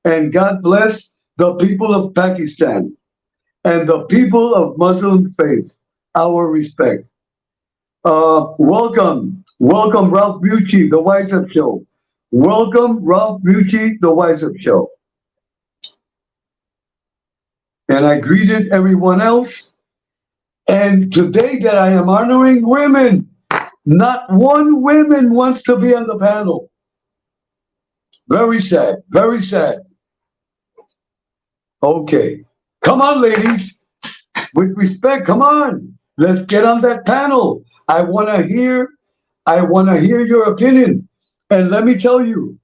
And God bless the people of Pakistan and the people of Muslim faith. Our respect. Welcome, Ralph Bucci, The Wise Up Show. Welcome, Ralph Bucci, The Wise Up Show. And I greeted everyone else. And today that I am honoring women, not one woman wants to be on the panel. Very sad, very sad. Okay, come on, ladies. With respect, come on. Let's get on that panel. I want to hear your opinion. And let me tell you,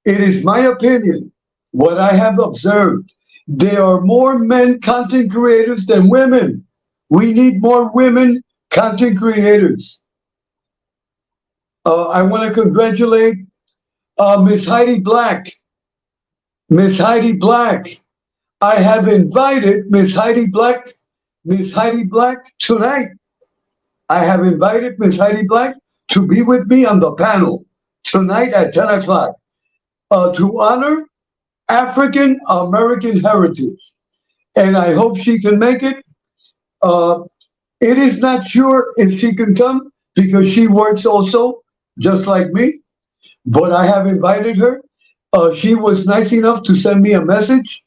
it is my opinion, what I have observed. There are more men content creators than women. We need more women content creators. I want to congratulate Miss Heidi Black. Miss Heidi Black. I have invited Miss Heidi Black tonight. I have invited Miss Heidi Black to be with me on the panel tonight at 10 o'clock to honor African American heritage. And I hope she can make it. It is not sure if she can come because she works also just like me, but I have invited her. She was nice enough to send me a message.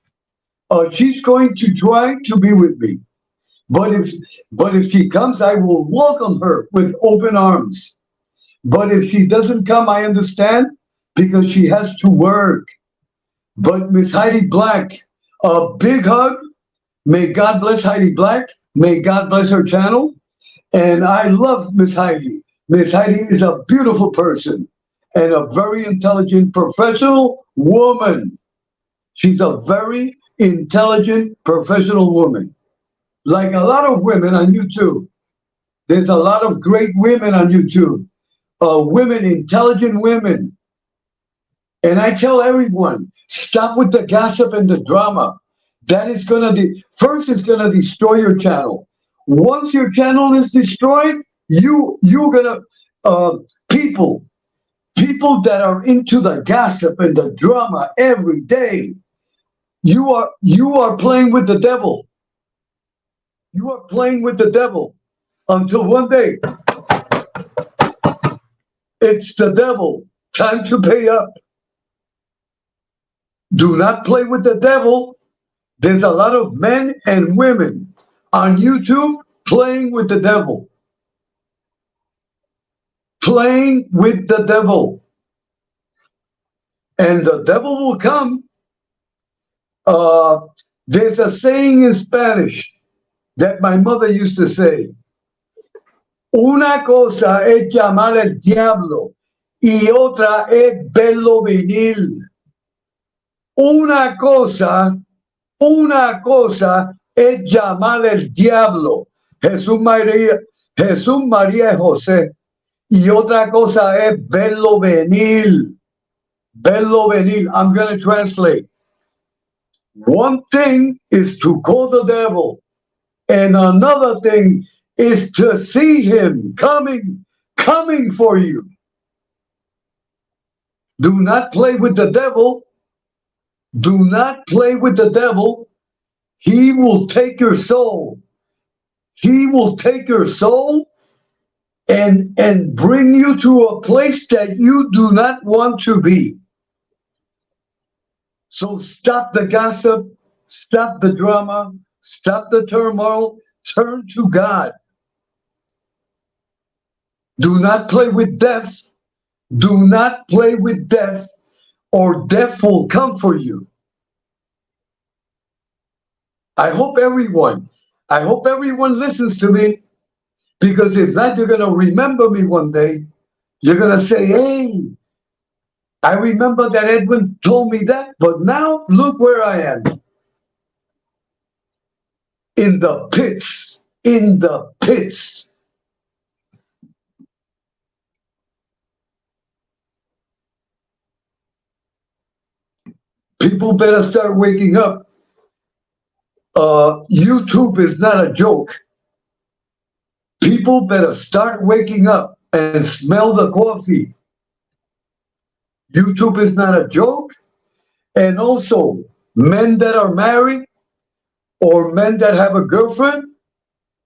She's going to try to be with me. But if she comes, I will welcome her with open arms. But if she doesn't come, I understand because she has to work. But Miss Heidi Black, a big hug. May God bless Heidi Black. May God bless her channel. And I love Miss Heidi. Miss Heidi is a beautiful person and a very intelligent professional woman. She's a very intelligent professional woman. Like a lot of women on YouTube. There's a lot of great women on YouTube. Women, intelligent women. And I tell everyone, stop with the gossip and the drama. That is going to first it's going to destroy your channel. Once your channel is destroyed, you're going to people that are into the gossip and the drama every day, You are playing with the devil. You are playing with the devil until one day it's the devil. Time to pay up. Do not play with the devil. There's a lot of men and women on YouTube playing with the devil. Playing with the devil. And the devil will come. There's a saying in Spanish that my mother used to say. Una cosa es llamar al diablo y otra es verlo venir. Una cosa es llamar al diablo, Jesús, María y José, y otra cosa es verlo venir. Verlo venir. I'm going to translate. One thing is to call the devil, and another thing is to see him coming for you. Do not play with the devil. Do not play with the devil. He will take your soul. He will take your soul and bring you to a place that you do not want to be. So stop the gossip, stop the drama, stop the turmoil, turn to God. Do not play with death. Do not play with death, or death will come for you. I hope everyone listens to me, because if not, you're going to remember me one day. You're going to say, hey, I remember that Edwin told me that, but now look where I am. In the pits, in the pits. People better start waking up. YouTube is not a joke. People better start waking up and smell the coffee. YouTube is not a joke. And also, men that are married or men that have a girlfriend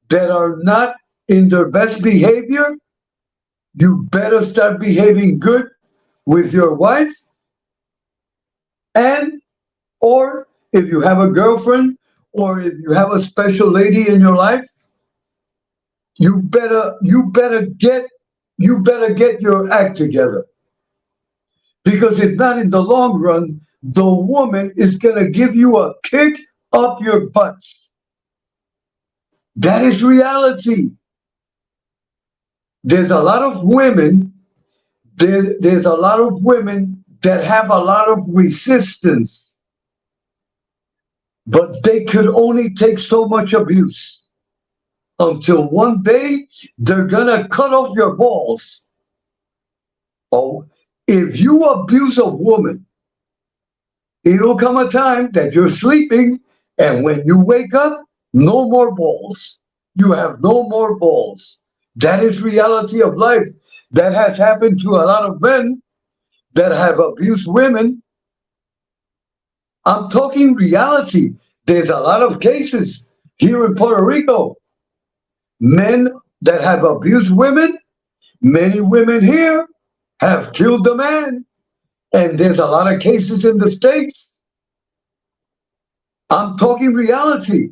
that are not in their best behavior, you better start behaving good with your wife. And, or if you have a girlfriend or if you have a special lady in your life, you better get your act together. Because if not, in the long run, the woman is going to give you a kick up your butts. That is reality. There's a lot of women, there's a lot of women that have a lot of resistance, but they could only take so much abuse until one day they're gonna cut off your balls. Oh, if you abuse a woman, it'll come a time that you're sleeping, and when you wake up, no more balls. You have no more balls. That is reality of life. That has happened to a lot of men that have abused women. I'm talking reality. There's a lot of cases here in Puerto Rico. Men that have abused women, many women here have killed the man. And there's a lot of cases in the States. I'm talking reality.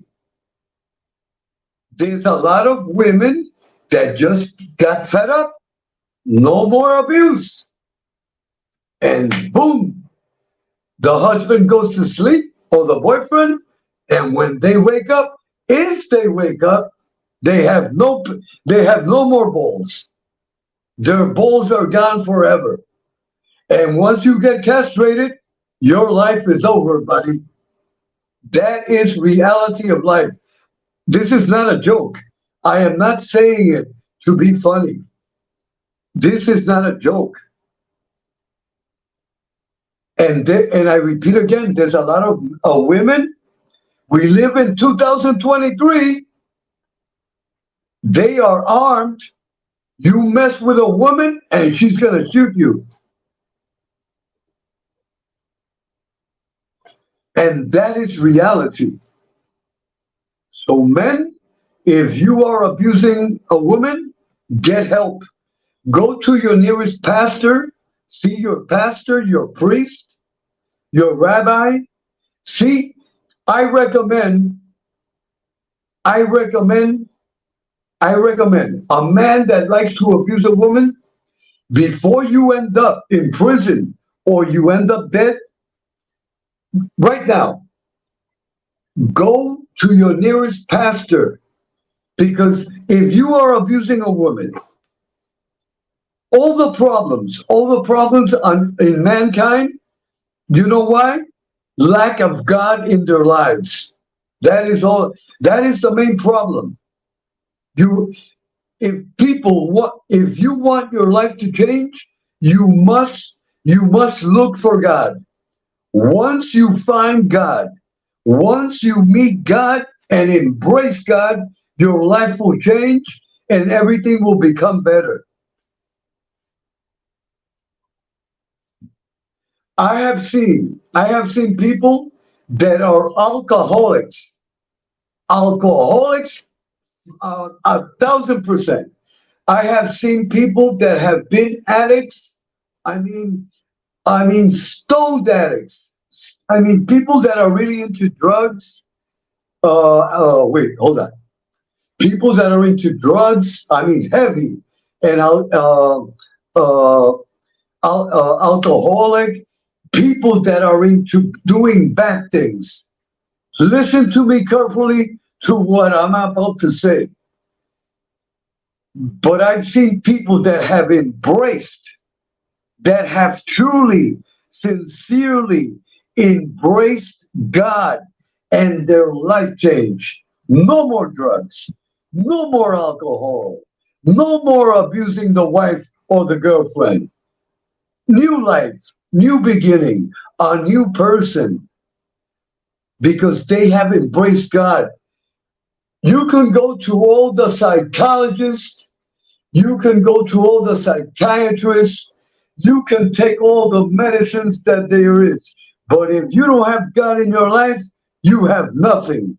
There's a lot of women that just got fed up. No more abuse. And boom, the husband goes to sleep, or the boyfriend, and when they wake up, if they wake up, they have no more balls. Their balls are gone forever. And once you get castrated, your life is over, buddy. That is reality of life. This is not a joke. I am not saying it to be funny. This is not a joke. And I repeat again, there's a lot of women. We live in 2023. They are armed. You mess with a woman and she's going to shoot you. And that is reality. So men, if you are abusing a woman, get help. Go to your nearest pastor, see your pastor, your priest, your rabbi. See, I recommend a man that likes to abuse a woman, before you end up in prison or you end up dead, right now, go to your nearest pastor. Because if you are abusing a woman, all the problems in mankind, you know why? Lack of God in their lives. That is all. That is the main problem. If you want your life to change, you must look for God. Once you find God, once you meet God and embrace God, your life will change and everything will become better. I have seen people that are alcoholics, 1,000%. I have seen people that have been addicts. I mean, stoned addicts. I mean, people that are really into drugs. Wait, hold on. People that are into drugs. I mean, heavy and alcoholic. People that are into doing bad things. Listen to me carefully to what I'm about to say. But I've seen people that have embraced, that have truly, sincerely embraced God, and their life changed. No more drugs, no more alcohol, no more abusing the wife or the girlfriend. New life, new beginning, a new person, because they have embraced God. You can go to all the psychologists, you can go to all the psychiatrists, you can take all the medicines that there is, but if you don't have God in your life, you have nothing.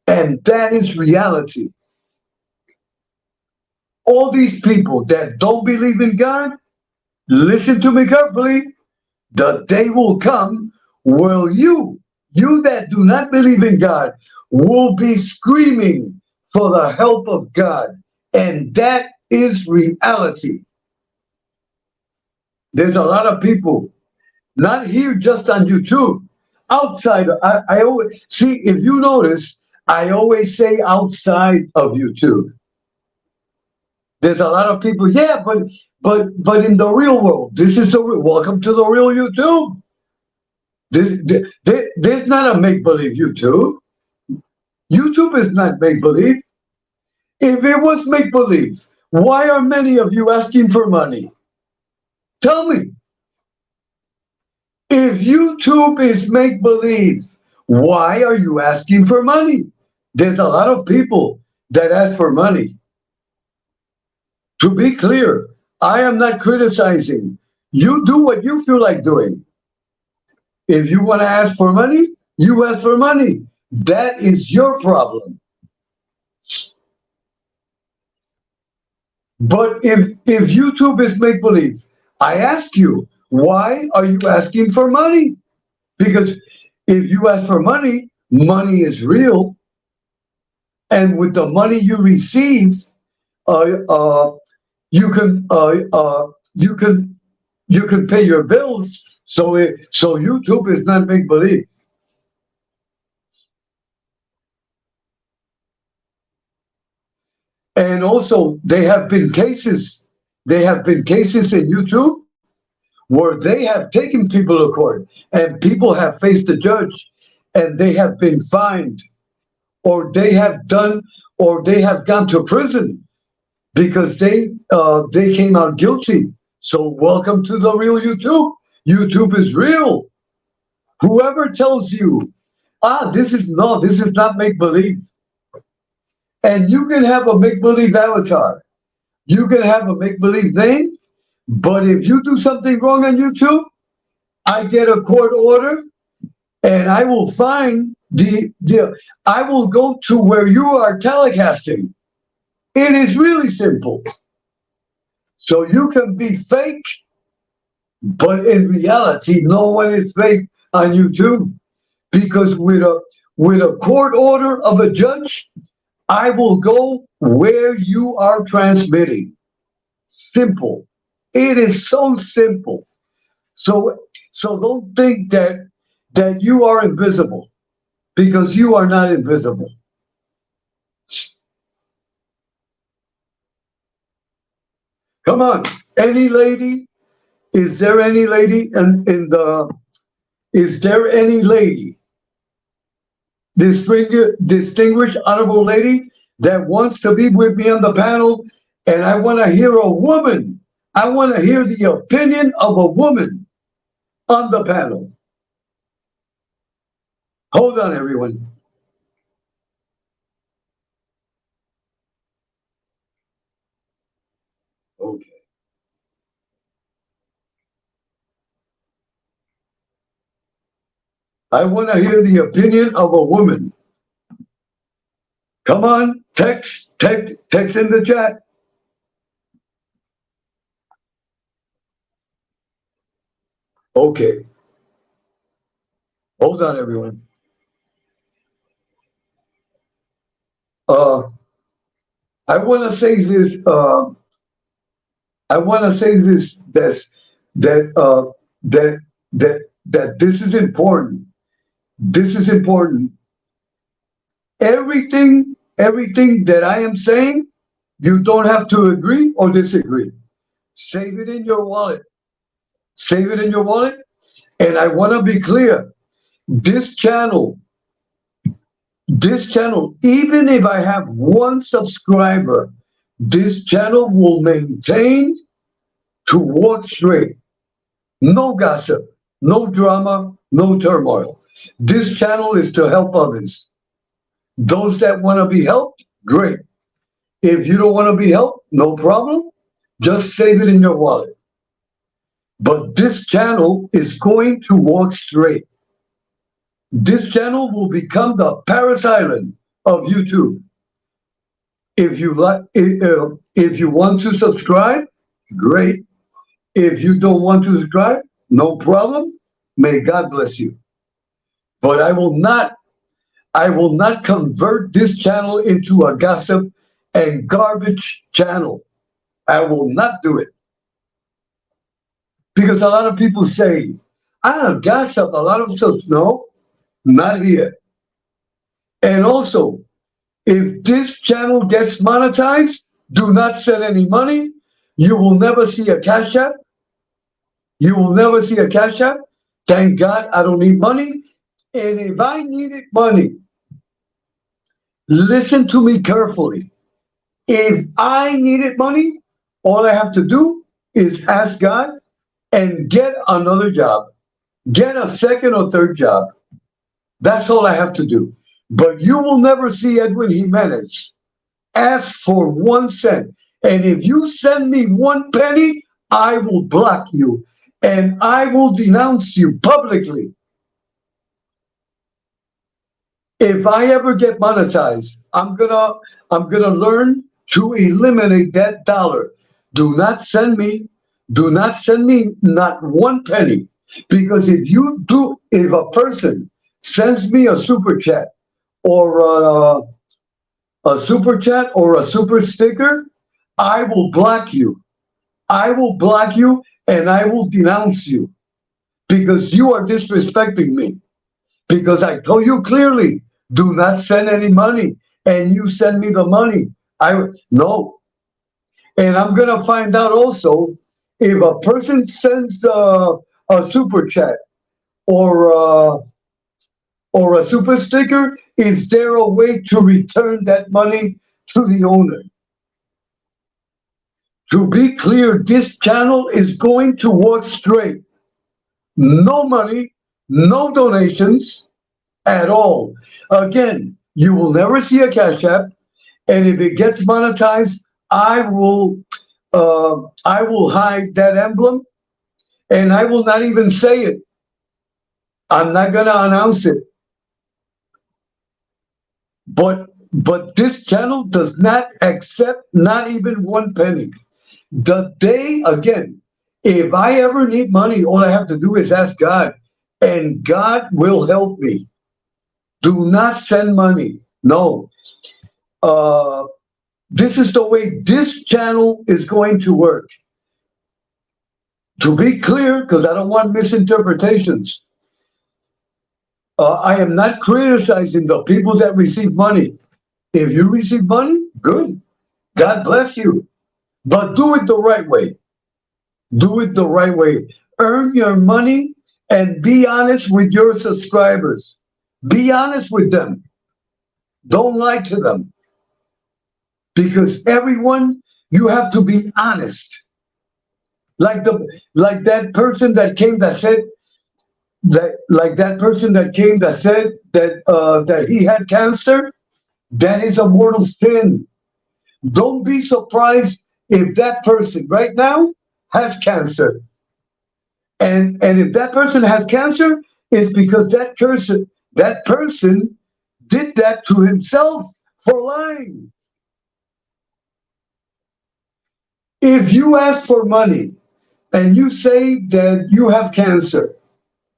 And that is reality. All these people that don't believe in God, listen to me carefully. The day will come where you that do not believe in God will be screaming for the help of God. And that is reality. There's a lot of people, not here just on YouTube, outside. I always see, if you notice, I always say outside of YouTube. There's a lot of people, yeah, but in the real world, this is welcome to the real YouTube. There's not a make-believe YouTube. YouTube is not make-believe. If it was make-believe, why are many of you asking for money? Tell me. If YouTube is make-believe, why are you asking for money? There's a lot of people that ask for money. To be clear, I am not criticizing. You do what you feel like doing. If you want to ask for money, you ask for money. That is your problem. But if YouTube is make-believe, I ask you, why are you asking for money? Because if you ask for money, money is real. And with the money you receive, you can pay your bills. So YouTube is not make believe. And also, there have been cases in YouTube where they have taken people to court and people have faced the judge and they have been fined, or they have gone to prison because they came out guilty. So welcome to the real YouTube. YouTube is real. Whoever tells you, this is not make-believe. And you can have a make-believe avatar. You can have a make-believe name, but if you do something wrong on YouTube, I get a court order and I will find I will go to where you are telecasting. It is really simple. So you can be fake, but in reality, no one is fake on YouTube, because with a court order of a judge, I will go where you are transmitting. Simple. It is so simple. So don't think that you are invisible, because you are not invisible. Come on, any lady? Is there any lady is there any lady, distinguished honorable lady, that wants to be with me on the panel? And I want to hear a woman. I want to hear the opinion of a woman on the panel. Hold on, everyone. Okay. I want to hear the opinion of a woman. Come on, text in the chat. Okay. Hold on, everyone. I want to say this. I want to say that this is important. This is important. Everything that I am saying, you don't have to agree or disagree. Save it in your wallet. Save it in your wallet. And I want to be clear. This channel, even if I have one subscriber, this channel will maintain to walk straight. No gossip, no drama, no turmoil. This channel is to help others. Those that want to be helped, great. If you don't want to be helped, no problem. Just save it in your wallet. But this channel is going to walk straight. This channel will become the Paris Island of YouTube. If you want to subscribe, great. If you don't want to subscribe, no problem. May God bless you. But I will not convert this channel into a gossip and garbage channel. I will not do it. Because a lot of people say, I don't gossip, a lot of stuff. No, not here. And also, if this channel gets monetized, do not send any money. You will never see a cash app. You will never see a cash app. Thank God I don't need money. And if I needed money, listen to me carefully. If I needed money, all I have to do is ask God and get another job. Get a second or third job. That's all I have to do. But you will never see Edwin Jimenez ask for 1 cent. And if you send me 1 penny, I will block you. And I will denounce you publicly. If I ever get monetized, I'm gonna learn to eliminate that dollar. Do not send me not 1 penny. Because if a person sends me a super chat or a super chat or a super sticker, I will block you. I will block you and I will denounce you because you are disrespecting me. Because I told you clearly, do not send any money, and you send me the money. No. And I'm gonna find out also if a person sends a super chat or a super sticker, is there a way to return that money to the owner? To be clear, this channel is going to walk straight. No money, no donations at all. Again, you will never see a cash app, and if it gets monetized, I will hide that emblem, and I will not even say it. I'm not gonna announce it. But this channel does not accept not even 1 penny. The day, again, if I ever need money, all I have to do is ask God, and God will help me. Do not send money. No. This is the way this channel is going to work. To be clear, because I don't want misinterpretations, I am not criticizing the people that receive money. If you receive money, good. God bless you. But do it the right way. Do it the right way. Earn your money and be honest with your subscribers. Be honest with them. Don't lie to them. Because everyone, you have to be honest. Like that person that came that said that that he had cancer. That is a mortal sin. Don't be surprised if that person right now has cancer. And if that person has cancer, it's because that person did that to himself for lying. If you ask for money and you say that you have cancer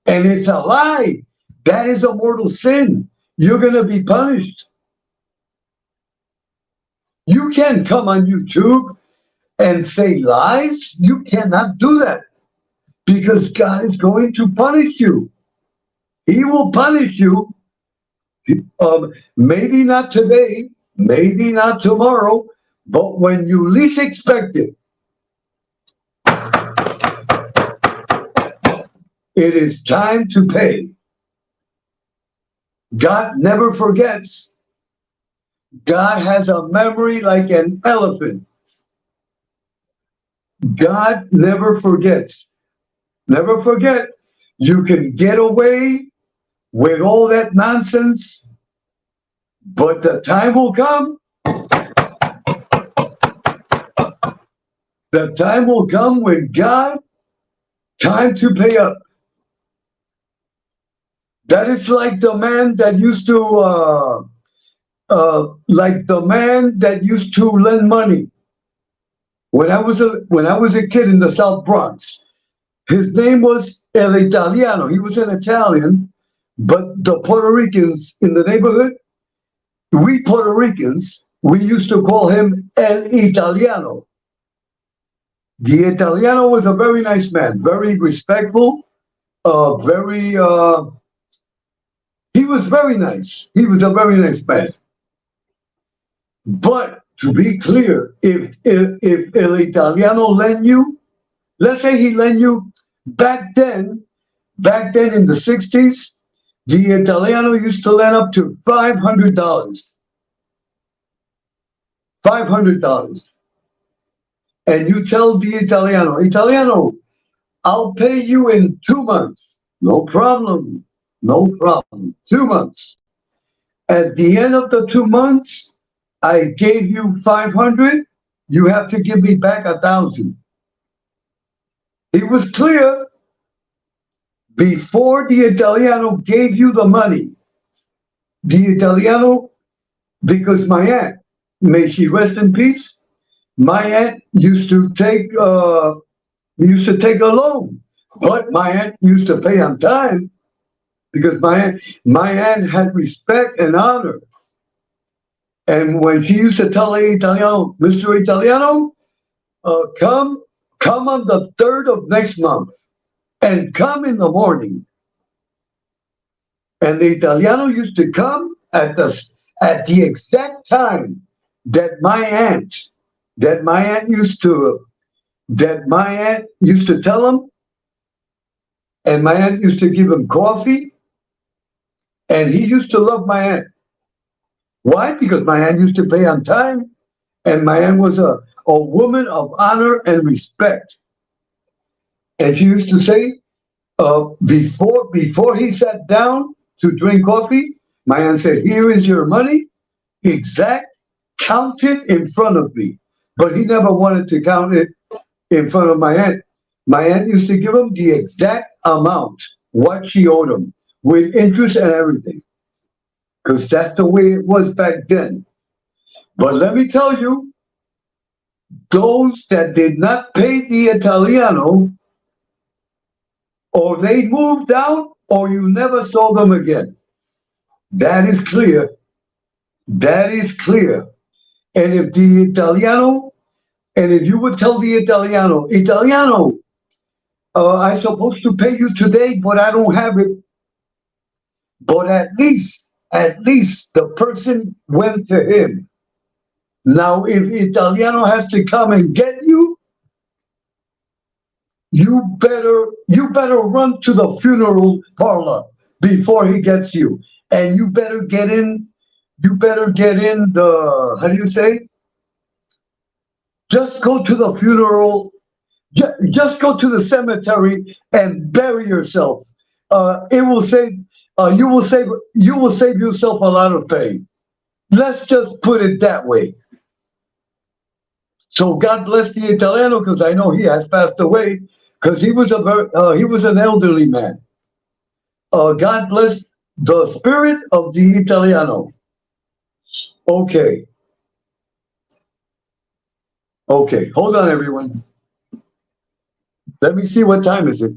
and it's a lie, that is a mortal sin. You're going to be punished. You can't come on YouTube and say lies. You cannot do that because God is going to punish you. He will punish you. Maybe not today, maybe not tomorrow, but when you least expect it, it is time to pay. God never forgets. God has a memory like an elephant. God never forgets. Never forget, you can get away with all that nonsense, but the time will come. The time will come when God, time to pay up. That is like the man that used to, lend money. When I was a kid in the South Bronx, his name was El Italiano. He was an Italian, but the Puerto Ricans in the neighborhood, we Puerto Ricans, we used to call him El Italiano. The Italiano was a very nice man, very respectful, he was very nice. He was a very nice man. But to be clear, if El Italiano lend you, let's say he lent you back then in the 60s, the Italiano used to lend up to $500. $500. And you tell the Italiano, I'll pay you in 2 months. No problem. No problem. 2 months. At the end of the 2 months, I gave you 500. You have to give me back 1,000. It was clear before the Italiano gave you the money. The Italiano, because my aunt, may she rest in peace, my aunt used to take a loan, but my aunt used to pay on time because my aunt had respect and honor. And when she used to tell Italiano, Mr. Italiano, come on the 3rd of next month and come in the morning. And the Italiano used to come at the exact time that my aunt used to tell him, and my aunt used to give him coffee, and he used to love my aunt. Why? Because my aunt used to pay on time, and my aunt was a woman of honor and respect. And she used to say, before he sat down to drink coffee, my aunt said, here is your money, exact, count it in front of me. But he never wanted to count it in front of my aunt. My aunt used to give him the exact amount, what she owed him. with interest and everything, because that's the way it was back then. But let me tell you, those that did not pay the Italiano, or they moved out, or you never saw them again. That is clear. That is clear. And if the Italiano, and if you would tell the Italiano, I'm supposed to pay you today, but I don't have it. But at least the person went to him. Now, if Italiano has to come and get you, you better run to the funeral parlor before he gets you. And you better get in the, how do you say? Just go to the funeral, just go to the cemetery and bury yourself. It will save, you will save yourself a lot of pain. Let's just put it that way. So God bless the Italiano, because I know he has passed away, because he was an elderly man. God bless the spirit of the Italiano. Okay. Okay, hold on, everyone. Let me see what time is it.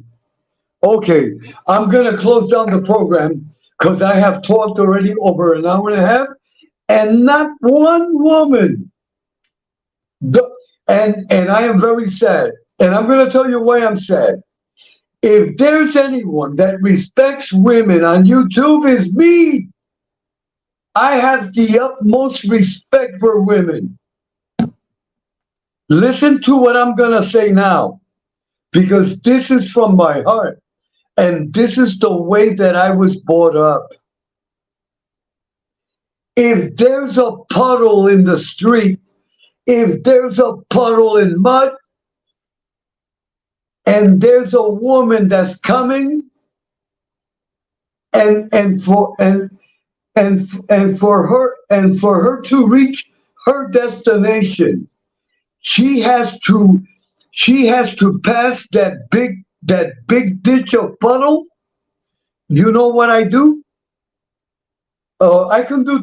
Okay, I'm going to close down the program because I have talked already over an hour and a half, and not one woman. And I am very sad. And I'm going to tell you why I'm sad. If there's anyone that respects women on YouTube, it's me. I have the utmost respect for women. Listen to what I'm going to say now, because this is from my heart, and this is the way that I was brought up. If there's a puddle in the street, if there's a puddle in mud, and there's a woman that's coming, and for her to reach her destination, she has to pass that big ditch of puddle. You know what I do? I can do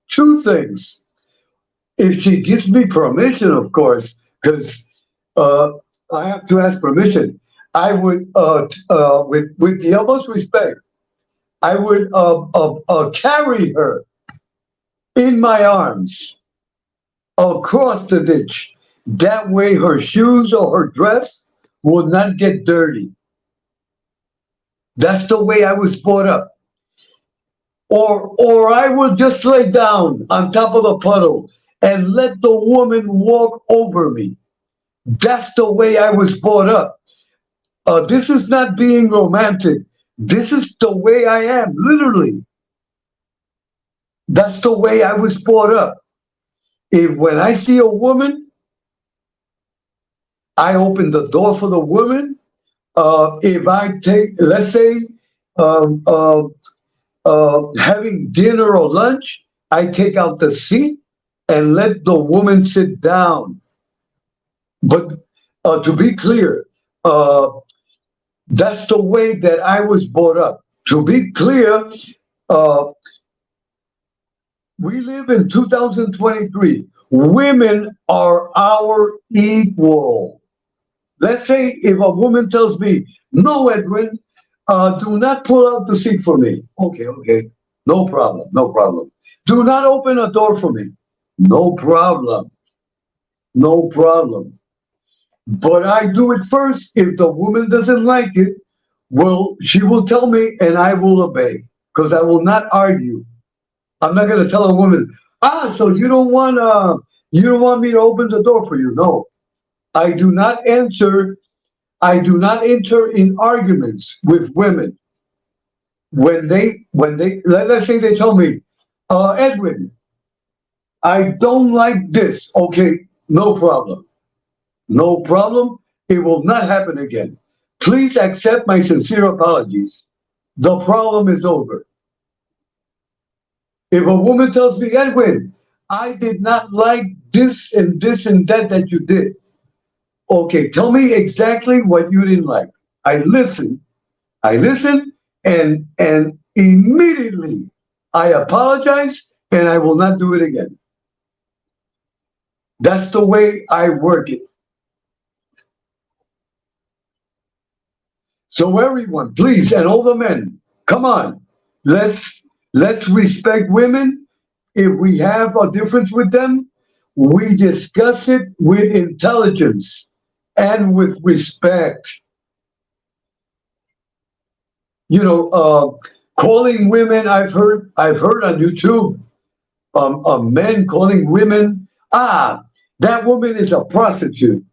two things. If she gives me permission, of course, because I have to ask permission. I would, with the utmost respect, I would carry her in my arms across the ditch. That way her shoes or her dress will not get dirty. That's the way I was brought up. Or I would just lay down on top of the puddle and let the woman walk over me. That's the way I was brought up. This is not being romantic. This is the way I am, literally. That's the way I was brought up. When I see a woman, I open the door for the woman. If I take, let's say, having dinner or lunch, I take out the seat and let the woman sit down. But to be clear, that's the way that I was brought up. To be clear, we live in 2023. Women are our equal. Let's say if a woman tells me, no, Edwin, do not pull out the seat for me. Okay. No problem. Do not open a door for me. No problem. But I do it first. If the woman doesn't like it, well, she will tell me and I will obey, because I will not argue. I'm not going to tell a woman, so you don't want me to open the door for you. No, I do not enter in arguments with women. When they let's say they tell me, Edwin, I don't like this. Okay, no problem. It will not happen again. Please accept my sincere apologies. The problem is over. If a woman tells me, Edwin, I did not like this and that you did. Okay, tell me exactly what you didn't like. I listen, and immediately I apologize, and I will not do it again. That's the way I work it. So everyone, please, and all the men, come on, let's respect women. If we have a difference with them, we discuss it with intelligence and with respect. You know, calling women, I've heard on YouTube, men calling women, that woman is a prostitute.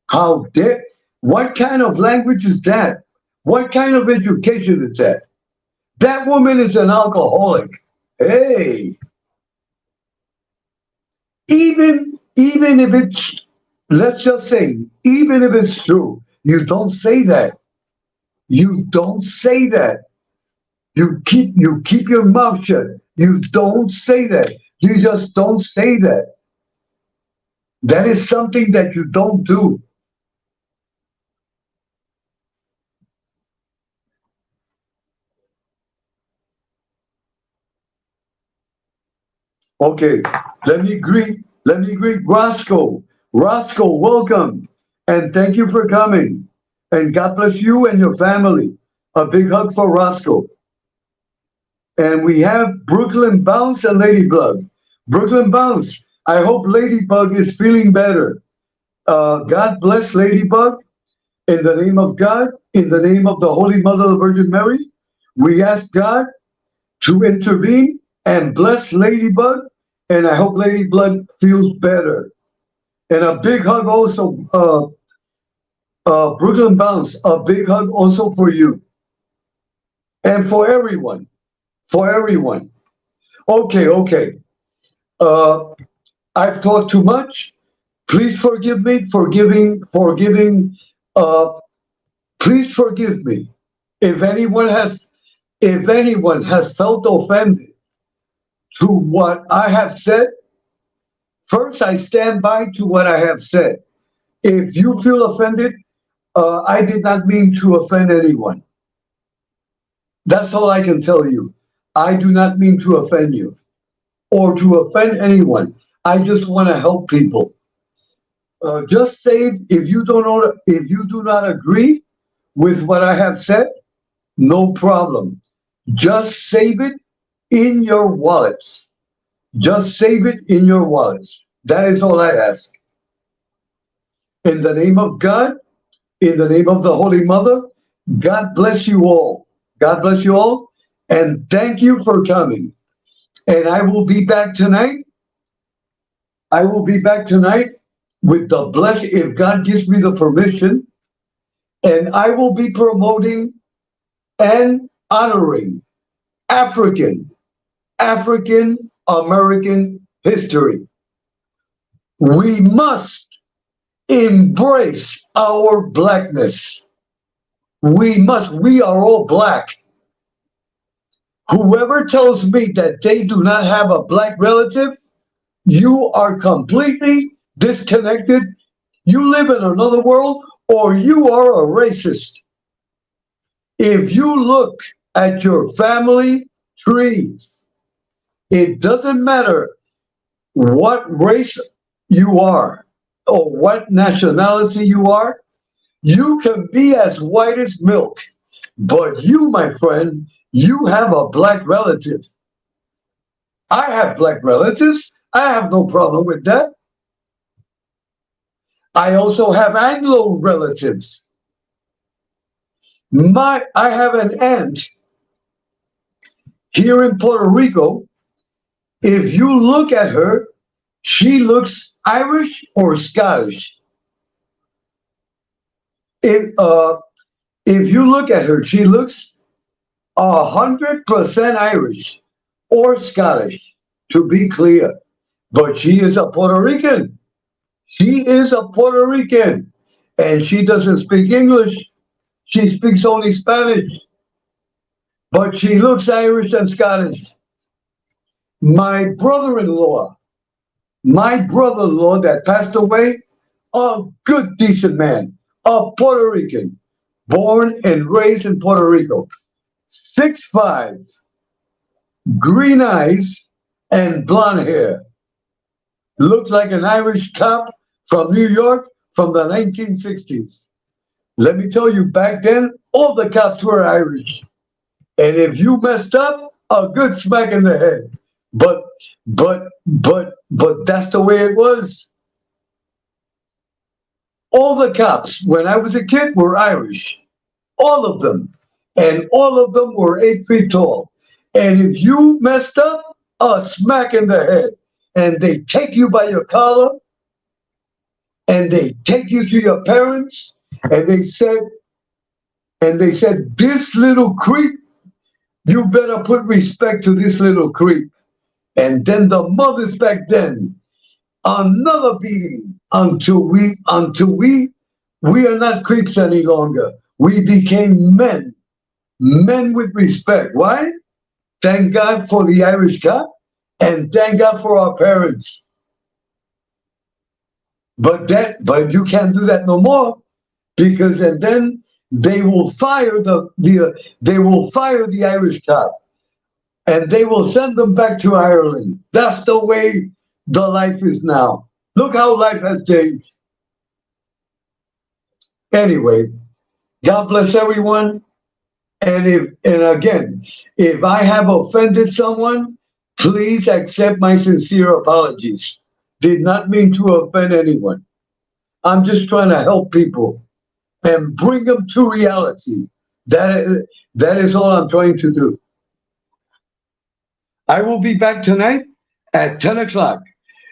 How dare? What kind of language is that? What kind of education is that? That woman is an alcoholic. Hey, even if it's, let's just say, even if it's true, you don't say that. You don't say that. You keep your mouth shut. You don't say that. You just don't say that. That is something that you don't do. Okay, let me greet Roscoe. Roscoe, welcome, and thank you for coming. And God bless you and your family. A big hug for Roscoe. And we have Brooklyn Bounce and Ladybug. Brooklyn Bounce, I hope Ladybug is feeling better. God bless Ladybug. In the name of God, in the name of the Holy Mother, the Virgin Mary, we ask God to intervene and bless Ladybug, and I hope Ladybug feels better. And a big hug also, Brooklyn Bounce, a big hug also for you. And for everyone, Okay. I've talked too much. Please forgive me, please forgive me. If anyone has felt offended to what I have said, first I stand by to what I have said. If you feel offended, I did not mean to offend anyone. That's all I can tell you. I do not mean to offend you or to offend anyone. I just want to help people. Just say if you do not agree with what I have said, no problem. Just save it in your wallets. Just save it in your wallets. That is all I ask. In the name of God, in the name of the Holy Mother, God bless you all. God bless you all. And thank you for coming. And I will be back tonight. With the blessing, if God gives me the permission. And I will be promoting and honoring African American history. We must embrace our blackness. We are all black. Whoever tells me that they do not have a black relative, you are completely disconnected. You live in another world, or you are a racist. If you look at your family tree, it doesn't matter what race you are or what nationality you are. You can be as white as milk, but you, my friend, you have a black relative. I have black relatives. I have no problem with that. I also have Anglo relatives. I have an aunt here in Puerto Rico. If you look at her, she looks Irish or Scottish. If you look at her, she looks 100% Irish or Scottish, to be clear. But she is a Puerto Rican. She is a Puerto Rican. And she doesn't speak English. She speaks only Spanish. But she looks Irish and Scottish. My brother-in-law that passed away, a good, decent man, a Puerto Rican, born and raised in Puerto Rico. 6'5", green eyes, and blonde hair. Looked like an Irish cop from New York from the 1960s. Let me tell you, back then, all the cops were Irish. And if you messed up, a good smack in the head. But that's the way it was. All the cops, when I was a kid, were Irish. All of them. And all of them were 8 feet tall. And if you messed up, a smack in the head. And they take you by your collar, and they take you to your parents, and they said, this little creep, you better put respect to this little creep. And then the mothers back then, another beating until we are not creeps any longer. We became men with respect. Why? Thank God for the Irish cop, and thank God for our parents. But you can't do that no more, because and then they will fire the Irish cop, and they will send them back to Ireland. That's the way the life is now. Look how life has changed. Anyway, God bless everyone. And again, if I have offended someone, please accept my sincere apologies. Did not mean to offend anyone. I'm just trying to help people and bring them to reality. That is all I'm trying to do. I will be back tonight at 10 o'clock.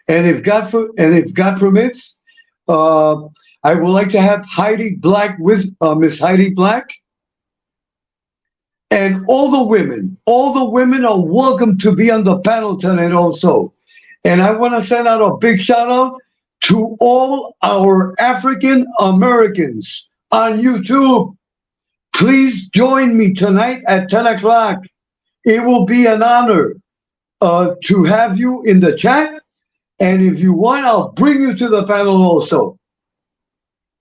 And if God permits, I would like to have Heidi Black with Miss Heidi Black. And all the women are welcome to be on the panel tonight also. And I want to send out a big shout out to all our African Americans on YouTube. Please join me tonight at 10 o'clock. It will be an honor to have you in the chat. And if you want, I'll bring you to the panel also.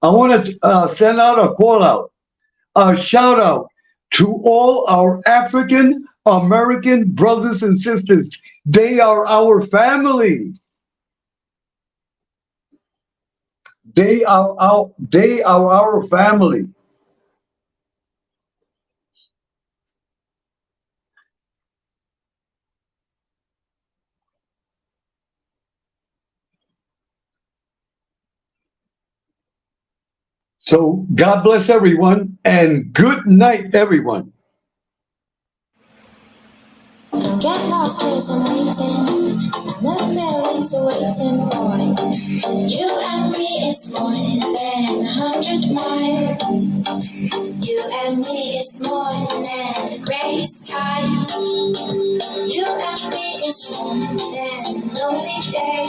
I want to send out a call out, a shout out to all our African American brothers and sisters. They are our family. They are our family. So God bless everyone, and good night, everyone. Don't get lost, cause I'm waiting. Summer feelings are waiting, boy. You and me is more than 100 miles. You and me is more than the gray sky. You and me is more than a lonely day.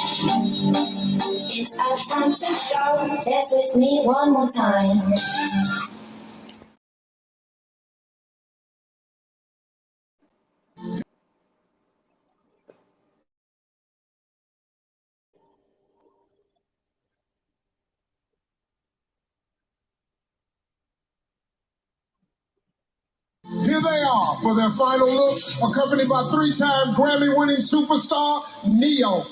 It's our time to go. Dance with me one more time. Here they are for their final look, accompanied by 3-time Grammy-winning superstar Neo.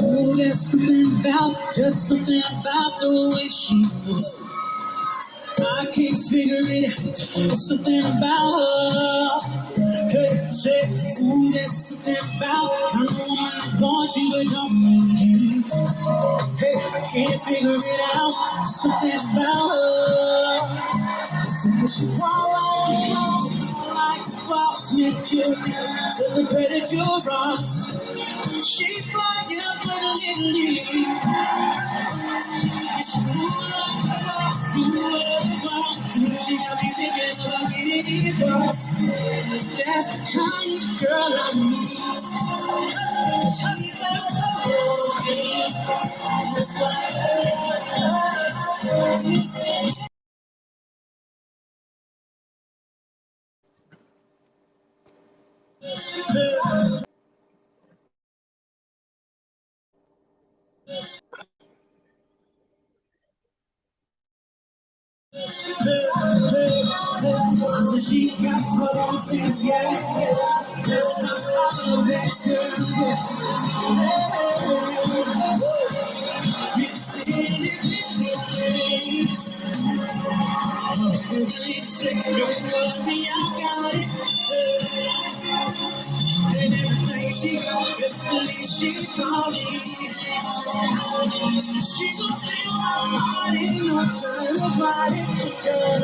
Oh, there's something about the way she moves. I can't figure it out. There's something about her. Hey, say, ooh, there's something about kind of woman I want you but don't need you. Hey, I can't figure it out. There's something about her. Something she walk like a boss, make you to the pedicure run. She flies. That's the kind of girl I need. So she got her own sense, yeah. Let's not follow that girl, yeah. It's silly, don't worry, I got it. And everything she got, just believe she's calling. She gon' feel my body, no time about it. Girl,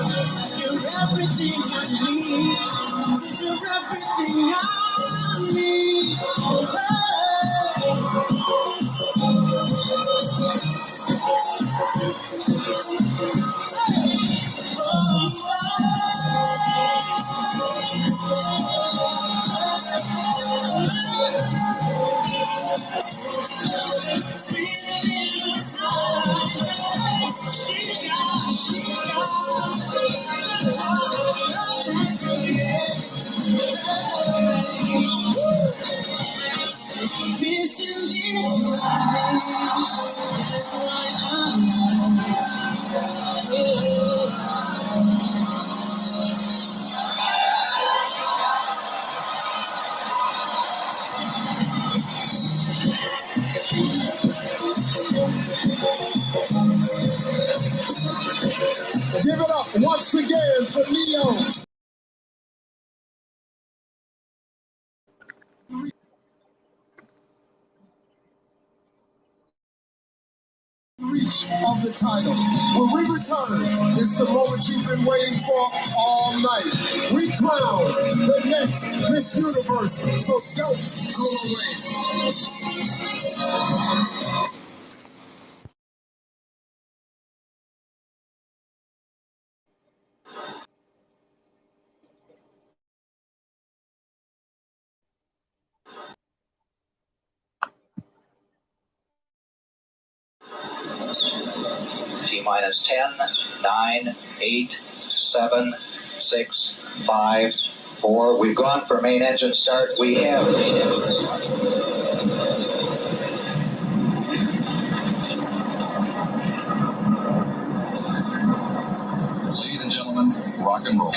you're everything I need. You're everything I need. This is Give it up once again for Leo. Reach of the title. When we return, it's the moment you've been waiting for all night. We crown the next Miss Universe, so don't go away. T-minus 10, 9, 8, 7, 6, 5, 4. We've gone for main engine start. We have main engine start. Ladies and gentlemen, rock and roll.